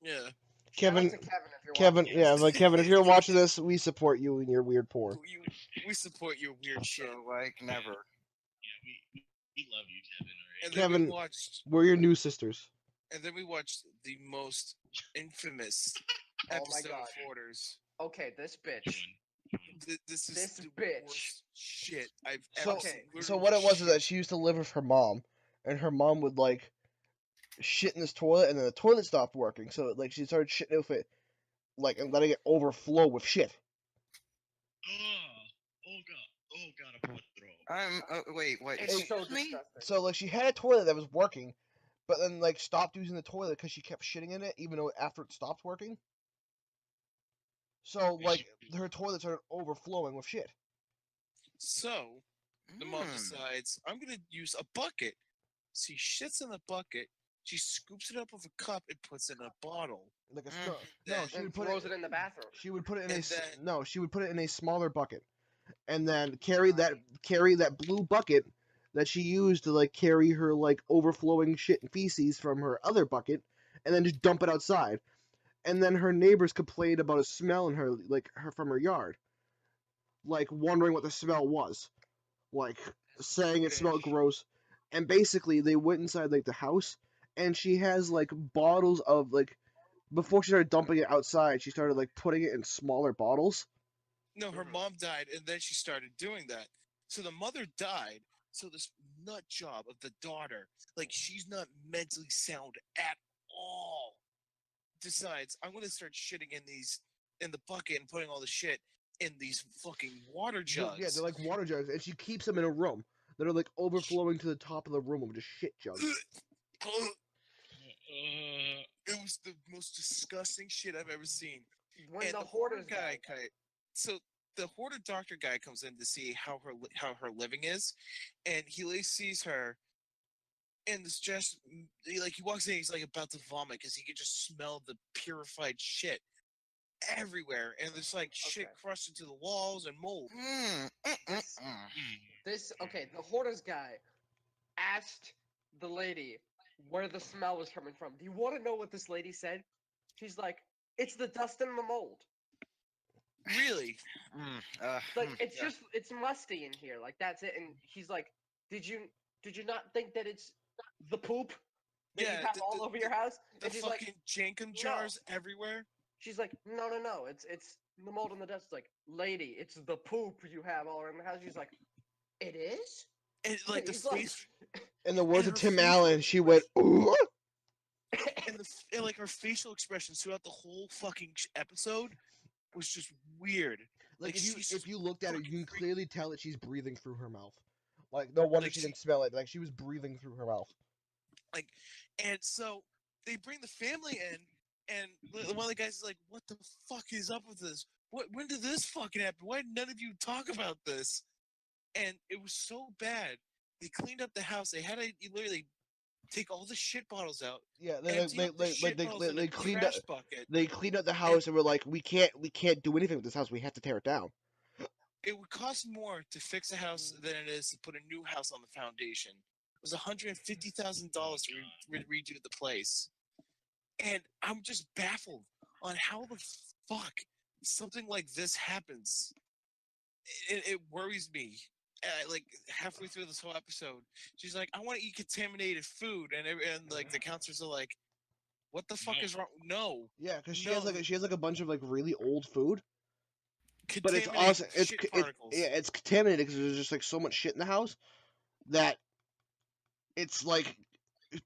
Speaker 3: Yeah.
Speaker 4: Kevin,
Speaker 1: Shout out to Kevin, if you're
Speaker 4: Kevin,
Speaker 1: watching
Speaker 4: yeah,
Speaker 1: this.
Speaker 4: like Kevin, if you're watching this, we support you and your weird porn.
Speaker 3: We support your weird shit.
Speaker 2: So, like, never.
Speaker 5: Yeah, we love you, Kevin. All right.
Speaker 3: And
Speaker 4: Kevin-
Speaker 3: then we watched.
Speaker 4: We're your new sisters.
Speaker 3: And then we watched the most infamous
Speaker 1: Oh my
Speaker 3: episode
Speaker 1: God.
Speaker 3: of Hoarders.
Speaker 1: Okay, this bitch.
Speaker 5: Which one?
Speaker 3: This is
Speaker 1: This
Speaker 3: the
Speaker 1: bitch.
Speaker 3: worst shit I've
Speaker 4: So,
Speaker 3: ever
Speaker 1: Okay.
Speaker 3: seen.
Speaker 4: so what it was is that she used to live with her mom, and her mom would like shit in this toilet, and then the toilet stopped working. So like she started shitting with it, like and letting it overflow with shit.
Speaker 5: Oh god, I'm about to throw.
Speaker 2: Wait.
Speaker 1: It's so
Speaker 2: Excuse me?
Speaker 1: disgusting.
Speaker 4: So like she had a toilet that was working, but then like stopped using the toilet because she kept shitting in it, even though after it stopped working. So like her toilet started overflowing with shit.
Speaker 3: So the mom
Speaker 2: Hmm.
Speaker 3: decides I'm gonna use a bucket. She shits in the bucket. She scoops it up with a cup and puts it in a bottle.
Speaker 4: Like a
Speaker 2: Mm.
Speaker 4: no, she
Speaker 1: and
Speaker 4: would put
Speaker 1: throws
Speaker 4: it.
Speaker 1: it in the bathroom.
Speaker 4: She would put it in
Speaker 3: And
Speaker 4: a
Speaker 3: then-
Speaker 4: no. She would put it in a smaller bucket, and then carry that blue bucket that she used to like carry her like overflowing shit and feces from her other bucket, and then just dump it outside. And then her neighbors complained about a smell in her from her yard, like wondering what the smell was, like saying it smelled
Speaker 3: British.
Speaker 4: gross. And basically, they went inside like the house, and she has like bottles of like before she started dumping it outside, she started like putting it in smaller bottles.
Speaker 3: No, her
Speaker 1: Mhm.
Speaker 3: mom died, and then she started doing that. So the mother died. So this nut job of the daughter, like she's not mentally sound at all, decides I'm gonna start shitting in the bucket and putting all the shit in these fucking water jugs.
Speaker 4: Yeah, they're like water jugs, and she keeps them in a room that are like overflowing to the top of the room of just shit jugs.
Speaker 3: It was the most disgusting shit I've ever seen.
Speaker 1: When
Speaker 3: And
Speaker 1: the
Speaker 3: the hoarder
Speaker 1: hoarders
Speaker 3: guy,
Speaker 1: died,
Speaker 3: so the hoarder doctor guy comes in to see how her living is, and he sees her, and it's just he walks in, he's like about to vomit because he could just smell the purified shit everywhere, and there's like shit
Speaker 1: Okay.
Speaker 3: crushed into the walls and mold.
Speaker 1: the hoarders guy asked the lady where the smell was coming from. Do you want to know what this lady said? She's like, "It's the dust and the mold.
Speaker 3: Really?
Speaker 1: Like it's
Speaker 2: yeah.
Speaker 1: just it's musty in here. Like that's it." And he's like, "Did you not think that it's the poop that you
Speaker 3: Yeah,
Speaker 1: have all over your house?"
Speaker 3: The
Speaker 1: And she's like,
Speaker 3: fucking jankum jars everywhere.
Speaker 1: she's like, "No, it's the mold and the dust." It's like, "Lady, it's the poop you have all around the house." She's like, "It is?"
Speaker 3: And like the
Speaker 1: He's like-
Speaker 3: face,
Speaker 4: In the words
Speaker 3: And
Speaker 4: of
Speaker 3: her
Speaker 4: Tim
Speaker 3: facial
Speaker 4: Allen, she went, "Ooh."
Speaker 3: and like her facial expressions throughout the whole fucking episode was just weird.
Speaker 4: Like
Speaker 3: Like, she's
Speaker 4: if you looked at her, you can
Speaker 3: fucking
Speaker 4: clearly tell that she's breathing through her mouth. Like no wonder
Speaker 3: Like,
Speaker 4: she
Speaker 3: she-
Speaker 4: didn't smell it. Like she was breathing through her mouth.
Speaker 3: And so they bring the family in, and one of the guys is like, "What the fuck is up with this? When did this fucking happen? Why did none of you talk about this?" And it was so bad. They cleaned up the house. They had to literally take all the shit bottles out,
Speaker 4: Yeah,
Speaker 3: empty up the shit bottles in a
Speaker 4: cleaned up
Speaker 3: trash bucket.
Speaker 4: they cleaned up the house and were like, we can't do anything with this house. We have to tear it down.
Speaker 3: It would cost more to fix a house than it is to put a new house on the foundation. It was $150,000 to redo the place. And I'm just baffled on how the fuck something like this happens. It worries me. Like halfway through this whole episode, she's like, "I want to eat contaminated food," and like the counselors are like, "What the fuck
Speaker 5: No.
Speaker 3: is wrong?" No,
Speaker 4: Yeah, because she
Speaker 3: No.
Speaker 4: has like a bunch of like really old food, but it's
Speaker 3: contaminated
Speaker 4: also
Speaker 3: shit particles.
Speaker 4: it's contaminated because there's just like so much shit in the house that it's like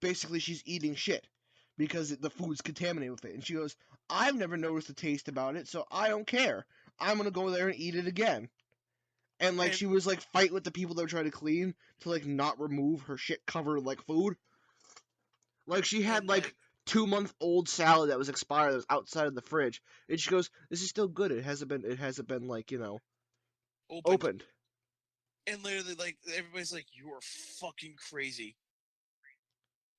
Speaker 4: basically she's eating shit because the food's contaminated with it. And she goes, "I've never noticed a taste about it, so I don't care. I'm gonna go there and eat it again." And like
Speaker 3: And-
Speaker 4: she was like fighting with the people that were trying to clean to like not remove her shit covered like food. Like she had
Speaker 3: And,
Speaker 4: like 2-month-old salad that was expired that was outside of the fridge, and she goes, "This is still good. It hasn't been like opened."
Speaker 3: And literally, like, everybody's like, "You are fucking crazy."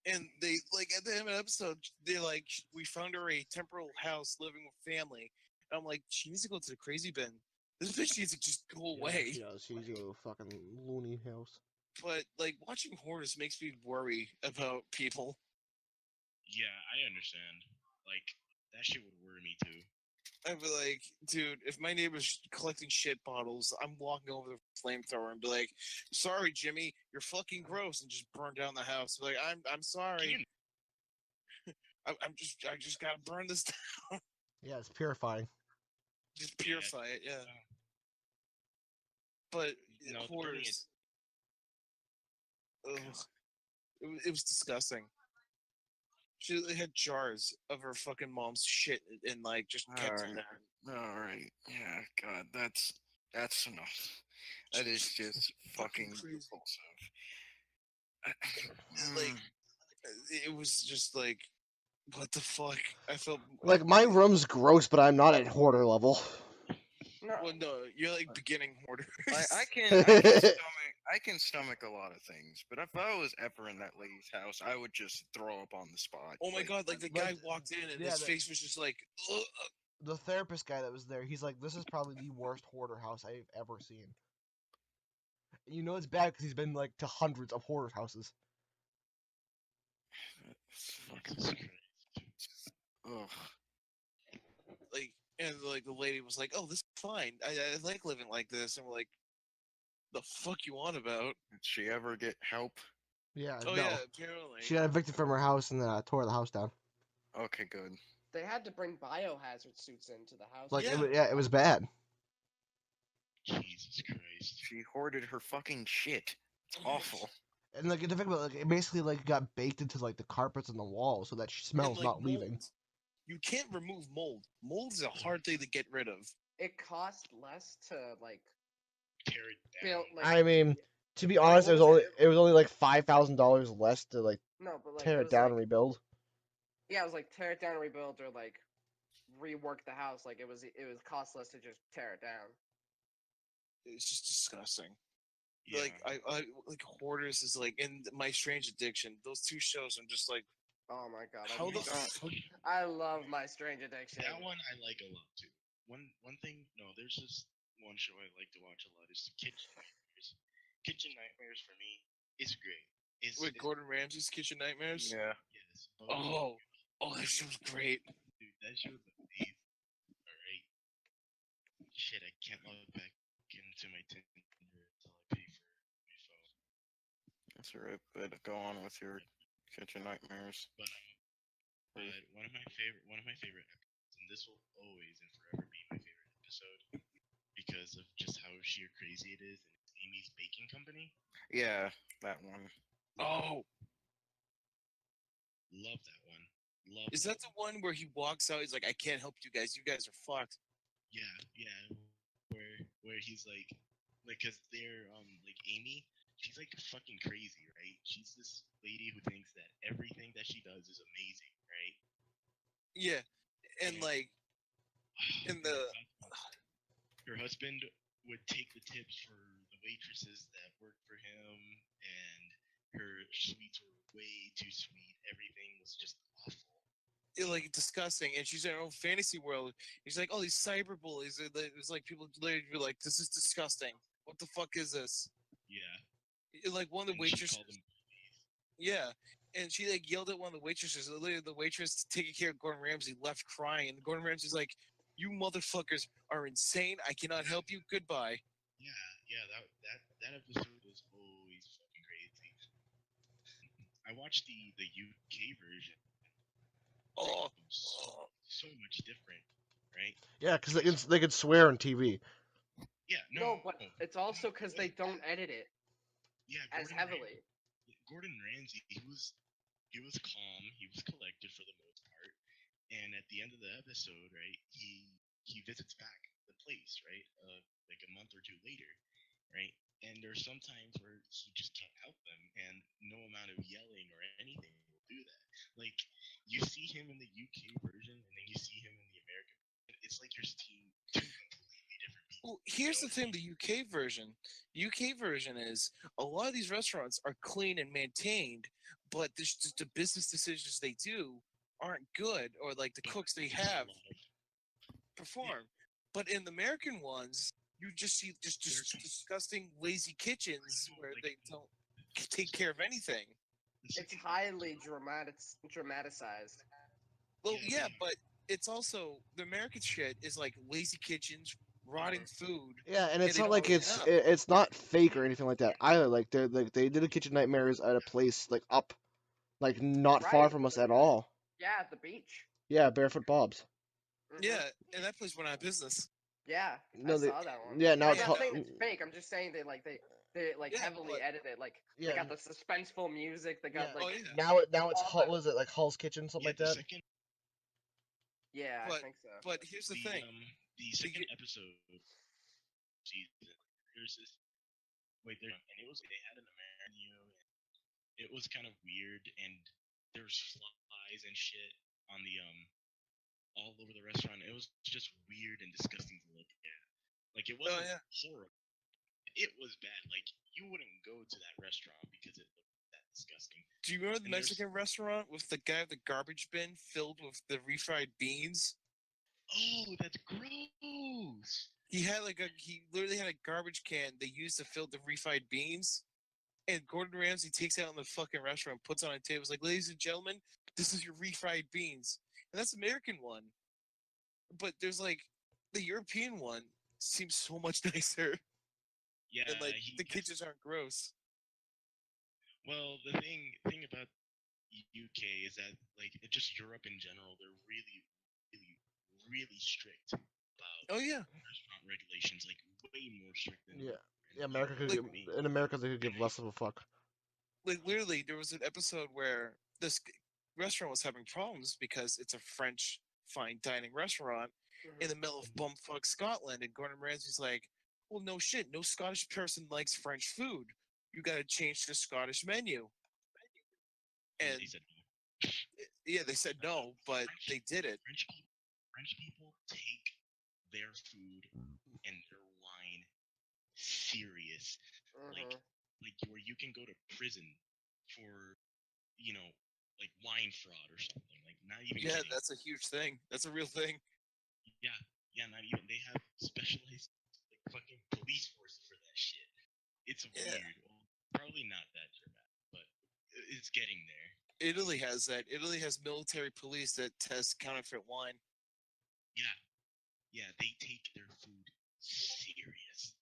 Speaker 3: And they, like, at the end of the episode, they're like, "We found her a temporal house living with family." And I'm like, she needs to go to the crazy bin. This bitch needs to just go away.
Speaker 4: She does. She's a fucking loony house.
Speaker 3: But, like, watching Hoarders makes me worry about people.
Speaker 5: Yeah, I understand. Like, that shit would worry me too.
Speaker 3: I'd be like, dude, if my neighbor's collecting shit bottles, I'm walking over the flamethrower and be like, "Sorry, Jimmy, you're fucking gross," and just burn down the house. Like, I'm sorry. I just gotta burn this down.
Speaker 4: Yeah, it's purifying.
Speaker 3: Just purify it, yeah. But
Speaker 5: No, the burning
Speaker 3: Hoarders, ugh, it was disgusting. She had jars of her fucking mom's shit and like just kept them
Speaker 2: Alright.
Speaker 3: there.
Speaker 2: All right. Yeah, God, that's enough. That is just fucking
Speaker 3: crazy.
Speaker 2: repulsive.
Speaker 3: Like, it was just like, what the fuck? I felt
Speaker 4: Like my room's gross, but I'm not at hoarder level.
Speaker 1: No.
Speaker 3: Well, no, you're like beginning hoarders.
Speaker 2: I can stomach a lot of things, but if I was ever in that lady's house, I would just throw up on the spot.
Speaker 3: Oh my god! Like the guy walked in and his face was just like, ugh.
Speaker 4: The therapist guy that was there, he's like, "This is probably the worst hoarder house I've ever seen." You know it's bad because he's been like to hundreds of hoarder houses.
Speaker 2: It's fucking,
Speaker 5: Jesus Christ.
Speaker 2: ugh.
Speaker 3: Like, and like the lady was like, "Oh, this is fine. I like living like this." And we're like, "The fuck you on about?"
Speaker 2: Did she ever get help?
Speaker 4: Yeah,
Speaker 3: Oh
Speaker 4: no.
Speaker 3: yeah, apparently.
Speaker 4: She got evicted from her house and tore the house down.
Speaker 2: Okay, good.
Speaker 1: They had to bring biohazard suits into the house.
Speaker 4: Like,
Speaker 3: Yeah.
Speaker 4: it was bad.
Speaker 5: Jesus Christ.
Speaker 2: She hoarded her fucking shit. It's awful.
Speaker 4: And like, the thing about it, like, it basically like got baked into like the carpets and the walls, so that she smells
Speaker 3: And, like,
Speaker 4: not leaving.
Speaker 3: mold. You can't remove mold. Mold is a hard thing to get rid of.
Speaker 1: It cost less to like
Speaker 5: Tear it down.
Speaker 1: build. Like,
Speaker 4: I mean, to be honest,
Speaker 1: what was
Speaker 4: it was only like $5,000 less to like
Speaker 1: no, but like
Speaker 4: tear it
Speaker 1: was
Speaker 4: down
Speaker 1: like,
Speaker 4: and rebuild.
Speaker 1: yeah, it was like tear it down and rebuild or like rework the house. Like it was cost less to just tear it down.
Speaker 3: It's just disgusting.
Speaker 5: Yeah.
Speaker 3: Like I like Hoarders is like, and My Strange Addiction. Those two shows, I'm just like,
Speaker 1: Oh my god,
Speaker 3: how the
Speaker 1: fuck?
Speaker 3: fuck?
Speaker 1: I love My Strange Addiction.
Speaker 5: That one I like a lot too. One thing, no, there's just one show I like to watch a lot is Kitchen Nightmares. Kitchen Nightmares for me is great.
Speaker 3: With Gordon Ramsay's Kitchen Nightmares.
Speaker 2: Yeah.
Speaker 5: Yes.
Speaker 3: Oh, that show's great.
Speaker 5: Dude, that show's amazing. Alright. Shit, I can't log back into my Tinder until I pay for my phone.
Speaker 2: That's alright, but go on with your Kitchen Nightmares.
Speaker 5: But one of my favorite episodes, and this will always and forever be my favorite episode because of just how sheer crazy it is, and it's Amy's Baking Company.
Speaker 2: Yeah, that one.
Speaker 3: Oh,
Speaker 5: Love that one. Love.
Speaker 3: is that the one where he walks out? He's like, "I can't help you guys. You guys are fucked."
Speaker 5: Yeah. Where he's like, cause they're like Amy, she's like fucking crazy, right? She's this lady who thinks that everything that she does is amazing, right?
Speaker 3: Yeah, and like, in the
Speaker 5: her husband would take the tips for the waitresses that worked for him, and her sweets were way too sweet. Everything was just awful.
Speaker 3: like disgusting, and she's in her own fantasy world. He's like, "Oh, these cyber bullies." It's like people literally be like, "This is disgusting. What the fuck is this?"
Speaker 5: Yeah.
Speaker 3: Like one of the
Speaker 5: And she
Speaker 3: waitresses.
Speaker 5: called them
Speaker 3: Yeah, and she like yelled at one of the waitresses. Literally, the waitress taking care of Gordon Ramsay left crying, and Gordon Ramsay's like, "You motherfuckers are insane. I cannot help you. Goodbye."
Speaker 5: Yeah, that episode was always fucking crazy. I watched the UK version.
Speaker 3: Oh,
Speaker 5: It was so much different, right?
Speaker 4: Yeah, because they could swear on TV.
Speaker 5: Yeah,
Speaker 1: No, but it's also because they don't edit it
Speaker 5: yeah,
Speaker 1: as heavily.
Speaker 5: Gordon Ramsay, he was calm, he was collected for the most part, and at the end of the episode, right, he visits back the place, right, like a month or two later, right, and there's some times where he just can't help them, and no amount of yelling or anything will do that. Like you see him in the UK version, and then you see him in the American. It's like you're seeing two completely different people.
Speaker 3: well, here's the thing: the UK version. UK version is a lot of these restaurants are clean and maintained, but just the business decisions they do aren't good, or like the cooks they
Speaker 5: There's a
Speaker 3: have
Speaker 5: lot of
Speaker 3: perform. But in the American ones, you just see just disgusting, lazy kitchens where they don't take care of anything.
Speaker 1: It's highly dramatized.
Speaker 3: Well,
Speaker 5: Yeah,
Speaker 3: yeah, but it's also the American shit is like lazy kitchens, rotting food.
Speaker 4: Yeah, and
Speaker 3: Yeah,
Speaker 4: it's
Speaker 3: they
Speaker 4: not
Speaker 3: don't
Speaker 4: like
Speaker 3: clean
Speaker 4: it's
Speaker 3: up.
Speaker 4: it's not fake or anything like that either. Like they did a Kitchen Nightmares at a place like up, like not far
Speaker 1: Right.
Speaker 4: from us at all.
Speaker 1: Yeah, at the beach.
Speaker 4: Yeah, Barefoot Bob's.
Speaker 1: Mhm.
Speaker 3: Yeah, and that place went out of business.
Speaker 1: Yeah,
Speaker 4: No,
Speaker 1: I
Speaker 4: they-
Speaker 1: saw that one.
Speaker 4: yeah, now
Speaker 1: I'm
Speaker 4: it's
Speaker 1: not
Speaker 4: hot-
Speaker 1: saying it's fake. I'm just saying they
Speaker 3: Yeah,
Speaker 1: heavily
Speaker 3: but-
Speaker 1: edit it. Like
Speaker 4: Yeah.
Speaker 1: they got the suspenseful music. They got
Speaker 4: Yeah.
Speaker 1: like
Speaker 3: Oh yeah,
Speaker 4: Now it's
Speaker 1: all
Speaker 4: Hull.
Speaker 1: the-
Speaker 4: Was it like Hull's Kitchen, something like
Speaker 5: the
Speaker 4: that?
Speaker 5: second,
Speaker 1: yeah, I think so.
Speaker 3: but here's the thing.
Speaker 5: the second episode season, there's this and it was they had an American menu, and it was kind of weird, and there's flies and shit on the all over the restaurant. It was just weird and disgusting to look at. Like it wasn't
Speaker 3: yeah.
Speaker 5: horrible. It was bad. Like you wouldn't go to that restaurant because it looked that disgusting.
Speaker 3: Do you remember the
Speaker 5: And there's-
Speaker 3: Mexican restaurant with the guy with the garbage bin filled with the refried beans?
Speaker 5: Oh, that's gross.
Speaker 3: He literally had a garbage can they used to fill the refried beans. And Gordon Ramsay takes it out in the fucking restaurant, puts it on a table, is like, ladies and gentlemen, this is your refried beans. And that's the American one. But there's like the European one seems so much nicer.
Speaker 5: Yeah,
Speaker 3: And like the kitchens aren't gross.
Speaker 5: Well, the thing about UK is that like just Europe in general, they're really strict about
Speaker 3: Oh yeah.
Speaker 5: restaurant regulations, like way more strict than
Speaker 4: Yeah.
Speaker 5: in
Speaker 4: Yeah, America could
Speaker 5: Europe.
Speaker 4: in America they could give less of a fuck.
Speaker 3: Like literally there was an episode where this restaurant was having problems because it's a French fine dining restaurant in the middle of bumfuck Scotland, and Gordon Ramsay's like, well, no shit, no Scottish person likes French food. You gotta change the Scottish menu. And
Speaker 5: They said
Speaker 3: yeah, they said no, but they did it.
Speaker 5: French people take their food and their wine serious. Like where you can go to prison for, like wine fraud or something. Like not even
Speaker 3: Yeah,
Speaker 5: kidding.
Speaker 3: that's a huge thing. That's a real thing.
Speaker 5: Yeah, not even. They have specialized like fucking police force for that shit. It's weird. Well, probably not that dramatic, but it's getting there.
Speaker 3: Italy has that. Italy has military police that test counterfeit wine.
Speaker 5: Yeah, they take their food serious.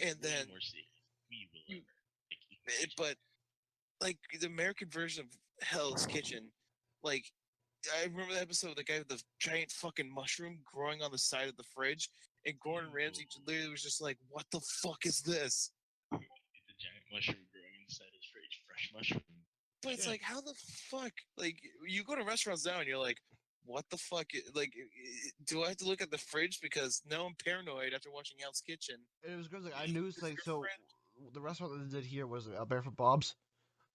Speaker 3: And
Speaker 5: way
Speaker 3: then
Speaker 5: more serious. We will ever.
Speaker 3: But like the American version of Hell's Kitchen, like I remember the episode of the guy with the giant fucking mushroom growing on the side of the fridge, and Gordon Ramsay literally was just like, "What the fuck is this?"
Speaker 5: It's a giant mushroom growing inside his fridge, fresh mushroom.
Speaker 3: But it's like, how the fuck? Like, you go to restaurants now and you're like, "What the fuck? Like, do I have to look at the fridge because now I'm paranoid after watching Hell's Kitchen?"
Speaker 4: And it was good. Like I knew, like so, the restaurant that they did here was Barefoot Bob's.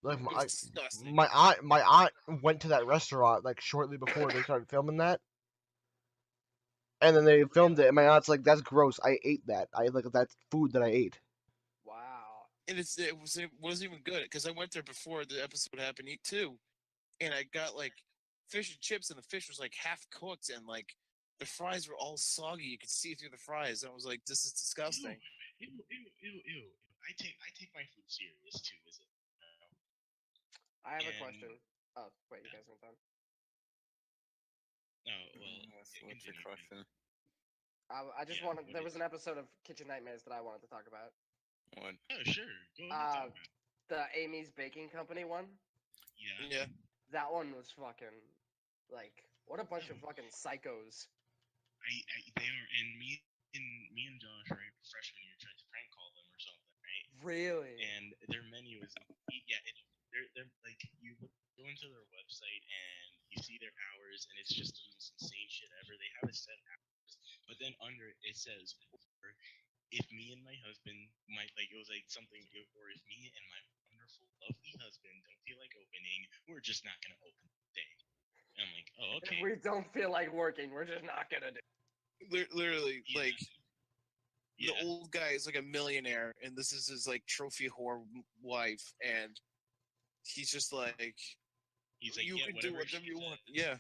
Speaker 4: Like
Speaker 3: It was disgusting.
Speaker 4: my aunt went to that restaurant like shortly before they started filming that, and then they filmed it. And my aunt's like, "That's gross. I ate that. I like that's food that I ate."
Speaker 1: Wow.
Speaker 3: And it wasn't even good because I went there before the episode happened too, and I got like fish and chips, and the fish was like half cooked, and like the fries were all soggy. You could see through the fries. And I was like, "This is disgusting."
Speaker 5: Ew. I take my food serious too. Is it?
Speaker 1: I have a
Speaker 5: And-
Speaker 1: question. Oh, wait, you guys aren't done.
Speaker 5: No, well,
Speaker 2: What's your
Speaker 5: continue.
Speaker 2: question?
Speaker 1: I just
Speaker 5: Yeah,
Speaker 1: wanted.
Speaker 5: what
Speaker 1: There
Speaker 5: is
Speaker 1: was an episode of Kitchen Nightmares that I wanted to talk about.
Speaker 2: What?
Speaker 5: Oh, sure. Go ahead. talk about it.
Speaker 1: The Amy's Baking Company one.
Speaker 5: Yeah.
Speaker 3: Yeah,
Speaker 1: That one was fucking like what a bunch of fucking psychos.
Speaker 5: They are, and me and Josh, right, freshman year, tried to prank call them or something, right?
Speaker 1: Really?
Speaker 5: And their menu is, they're like you go into their website and you see their hours, and it's just the most insane shit ever. They have a set hours, but then under it says, if me and my husband might like it was like something, or if me and my wonderful, lovely husband don't feel like opening, we're just not gonna open today. And I'm like, oh, okay.
Speaker 1: If we don't feel like working, we're just not gonna do.
Speaker 3: literally,
Speaker 5: Yeah.
Speaker 3: like
Speaker 5: Yeah.
Speaker 3: the old guy is like a millionaire, and this is his like trophy whore wife, and he's just like,
Speaker 5: He's like,
Speaker 3: "You
Speaker 5: yeah,
Speaker 3: can do
Speaker 5: whatever
Speaker 3: whatever
Speaker 5: she
Speaker 3: you want."
Speaker 5: says.
Speaker 3: Yeah,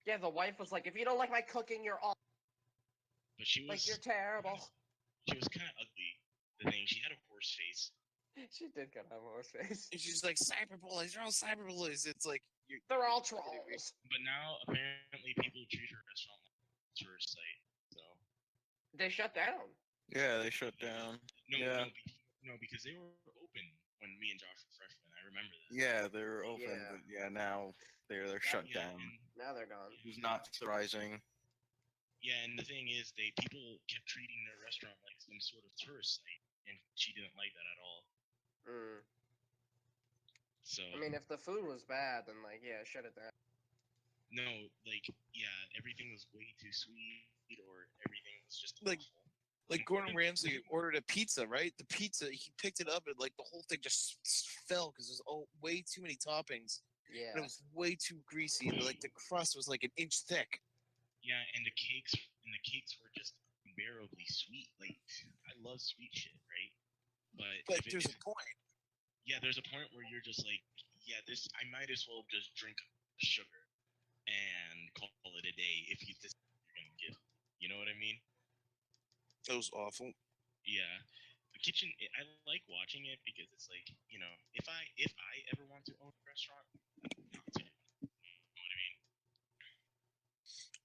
Speaker 1: Yeah, the wife was like, if you don't like my cooking, you're off.
Speaker 5: But she was
Speaker 1: Like you're terrible.
Speaker 5: She was kind of ugly. The thing, she had a horse face.
Speaker 1: She did kind of have a horse face.
Speaker 3: and she's like, "Cyberbullies, you're all cyberbullies." It's like you're
Speaker 1: They're all trolls.
Speaker 5: But now apparently people treat her restaurant like a tourist site. So
Speaker 1: They shut down.
Speaker 2: Yeah, they shut down. Yeah.
Speaker 5: no, because they were open when me and Josh were freshmen. I remember that.
Speaker 2: Yeah, they were open,
Speaker 1: Yeah.
Speaker 2: but yeah, now they're shut
Speaker 5: Yeah,
Speaker 2: down.
Speaker 5: and-
Speaker 1: Now they're gone.
Speaker 2: It was not surprising.
Speaker 5: Yeah, and the thing is, people kept treating their restaurant like some sort of tourist site, and she didn't like that at all.
Speaker 1: Mm.
Speaker 5: So
Speaker 1: I mean, if the food was bad, then like, yeah, shut it down.
Speaker 5: no, like everything was way too sweet, or everything was just
Speaker 3: Like-
Speaker 5: awful.
Speaker 3: like Gordon Ramsay ordered a pizza, right? The pizza, he picked it up, and like the whole thing just fell because there's way too many toppings,
Speaker 1: Yeah.
Speaker 3: and it was way too greasy. And like the crust was like an inch thick.
Speaker 5: Yeah, and the cakes were just unbearably sweet. Like, I love sweet shit, right?
Speaker 3: But there's a point.
Speaker 5: Yeah, there's a point where you're just like, yeah, this I might as well just drink sugar and call it a day if this is what you're gonna give. You know what I mean?
Speaker 3: That was awful.
Speaker 5: Yeah. The kitchen, I like watching it because it's like, if I ever want to own a restaurant, not to.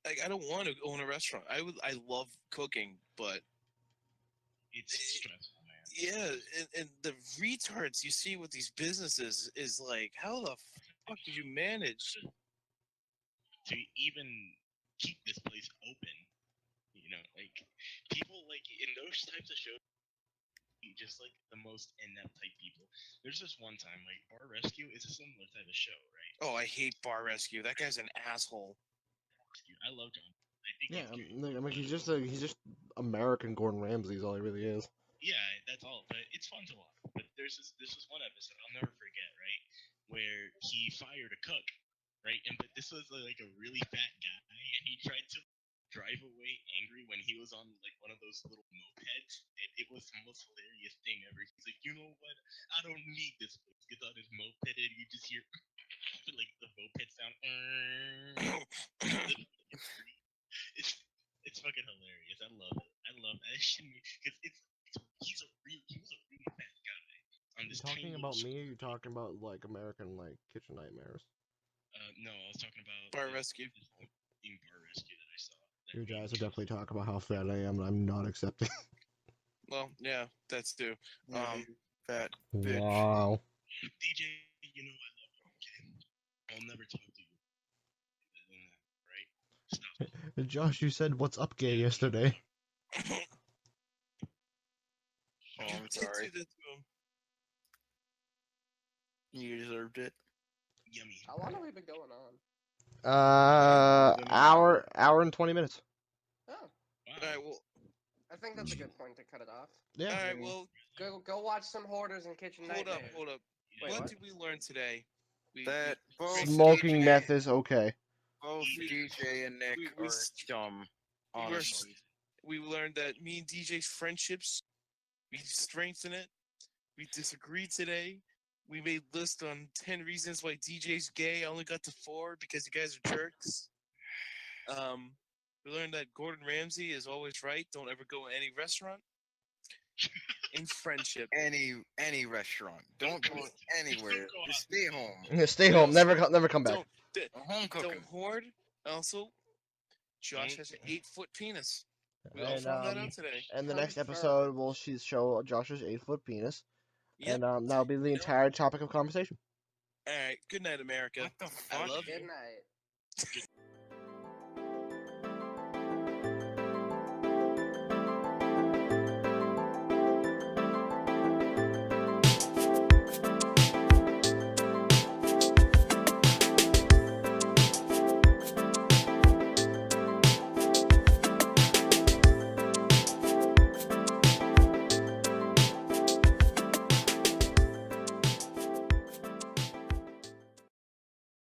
Speaker 3: Like, I don't want to own a restaurant. I love cooking, but
Speaker 5: It's stressful, man.
Speaker 3: yeah, and the retards you see with these businesses is like, how the fuck did you manage?
Speaker 5: To even keep this place open, like people like in those types of shows, just like the most inept type people. There's this one time, like Bar Rescue is a similar type of show, right?
Speaker 3: Oh, I hate Bar Rescue. That guy's an asshole.
Speaker 5: I love John. I think
Speaker 4: Yeah,
Speaker 5: he's good.
Speaker 4: I mean, he's just American Gordon Ramsay is all he really is.
Speaker 5: Yeah, that's all. But it's fun to watch. But there's this was one episode I'll never forget, right? Where he fired a cook, right? But this was like a really fat guy, and he tried to drive away angry when he was on like one of those little mopeds. And it was the most hilarious thing ever. He's like, you know what? I don't need this place. Gets on his moped, and you just hear like the moped sound. It's fucking hilarious. I love it. I love that shit because he was a really fat guy on
Speaker 4: You
Speaker 5: this
Speaker 4: talking
Speaker 5: tiny
Speaker 4: about
Speaker 5: little
Speaker 4: me, or you talking about like American like kitchen nightmares?
Speaker 5: No, I was talking about
Speaker 3: Bar Rescue.
Speaker 5: in Bar Rescue that I saw. That
Speaker 4: You
Speaker 5: made
Speaker 4: guys
Speaker 5: me
Speaker 4: are definitely talking about how fat I am, and I'm not accepting.
Speaker 3: Well, yeah, that's too.
Speaker 2: Fat bitch.
Speaker 4: Wow.
Speaker 5: DJ, I love you. Okay? I'll never talk to you. Right? Stop.
Speaker 4: Josh, you said "What's up, gay" yesterday.
Speaker 2: Oh, I'm
Speaker 3: Did
Speaker 2: sorry.
Speaker 3: do that to him.
Speaker 2: You deserved it.
Speaker 5: Yummy.
Speaker 1: How long have we been going on?
Speaker 4: Hour and 20 minutes.
Speaker 1: Oh,
Speaker 5: Wow.
Speaker 3: All right, well,
Speaker 1: I think that's a good point to cut it off.
Speaker 4: Yeah.
Speaker 3: all
Speaker 4: I
Speaker 3: right,
Speaker 4: mean,
Speaker 3: well,
Speaker 1: Go watch some Hoarders and Kitchen
Speaker 3: hold up.
Speaker 1: Nightmares.
Speaker 5: Yeah.
Speaker 1: Wait,
Speaker 3: What
Speaker 1: what?
Speaker 3: did we learn today?
Speaker 2: That both
Speaker 4: smoking
Speaker 2: DJ
Speaker 4: meth is okay.
Speaker 2: Both DJ and Nick
Speaker 3: we-
Speaker 2: are dumb.
Speaker 3: we were-
Speaker 2: Honestly.
Speaker 3: we learned that me and DJ's friendships, we strengthen it. We disagreed today. We made lists on 10 reasons why DJ's gay. I only got to 4 because you guys are jerks. We learned that Gordon Ramsay is always right. Don't ever go in any restaurant. In friendship.
Speaker 2: Any restaurant. Don't go anywhere.
Speaker 5: Don't go
Speaker 2: Just stay home.
Speaker 4: Yeah, stay
Speaker 3: What
Speaker 4: home.
Speaker 3: else?
Speaker 4: Never come back.
Speaker 2: Home cooking.
Speaker 3: Don't hoard. Also, Josh has an 8-foot penis. We all
Speaker 4: And,
Speaker 3: found that out today.
Speaker 4: And the next
Speaker 1: Confirmed.
Speaker 4: episode will show Josh's 8-foot penis,
Speaker 3: Yep.
Speaker 4: and that'll be the entire topic of conversation.
Speaker 3: All right. Good night, America.
Speaker 2: What the
Speaker 3: I
Speaker 2: fuck?
Speaker 3: love you.
Speaker 1: Good night.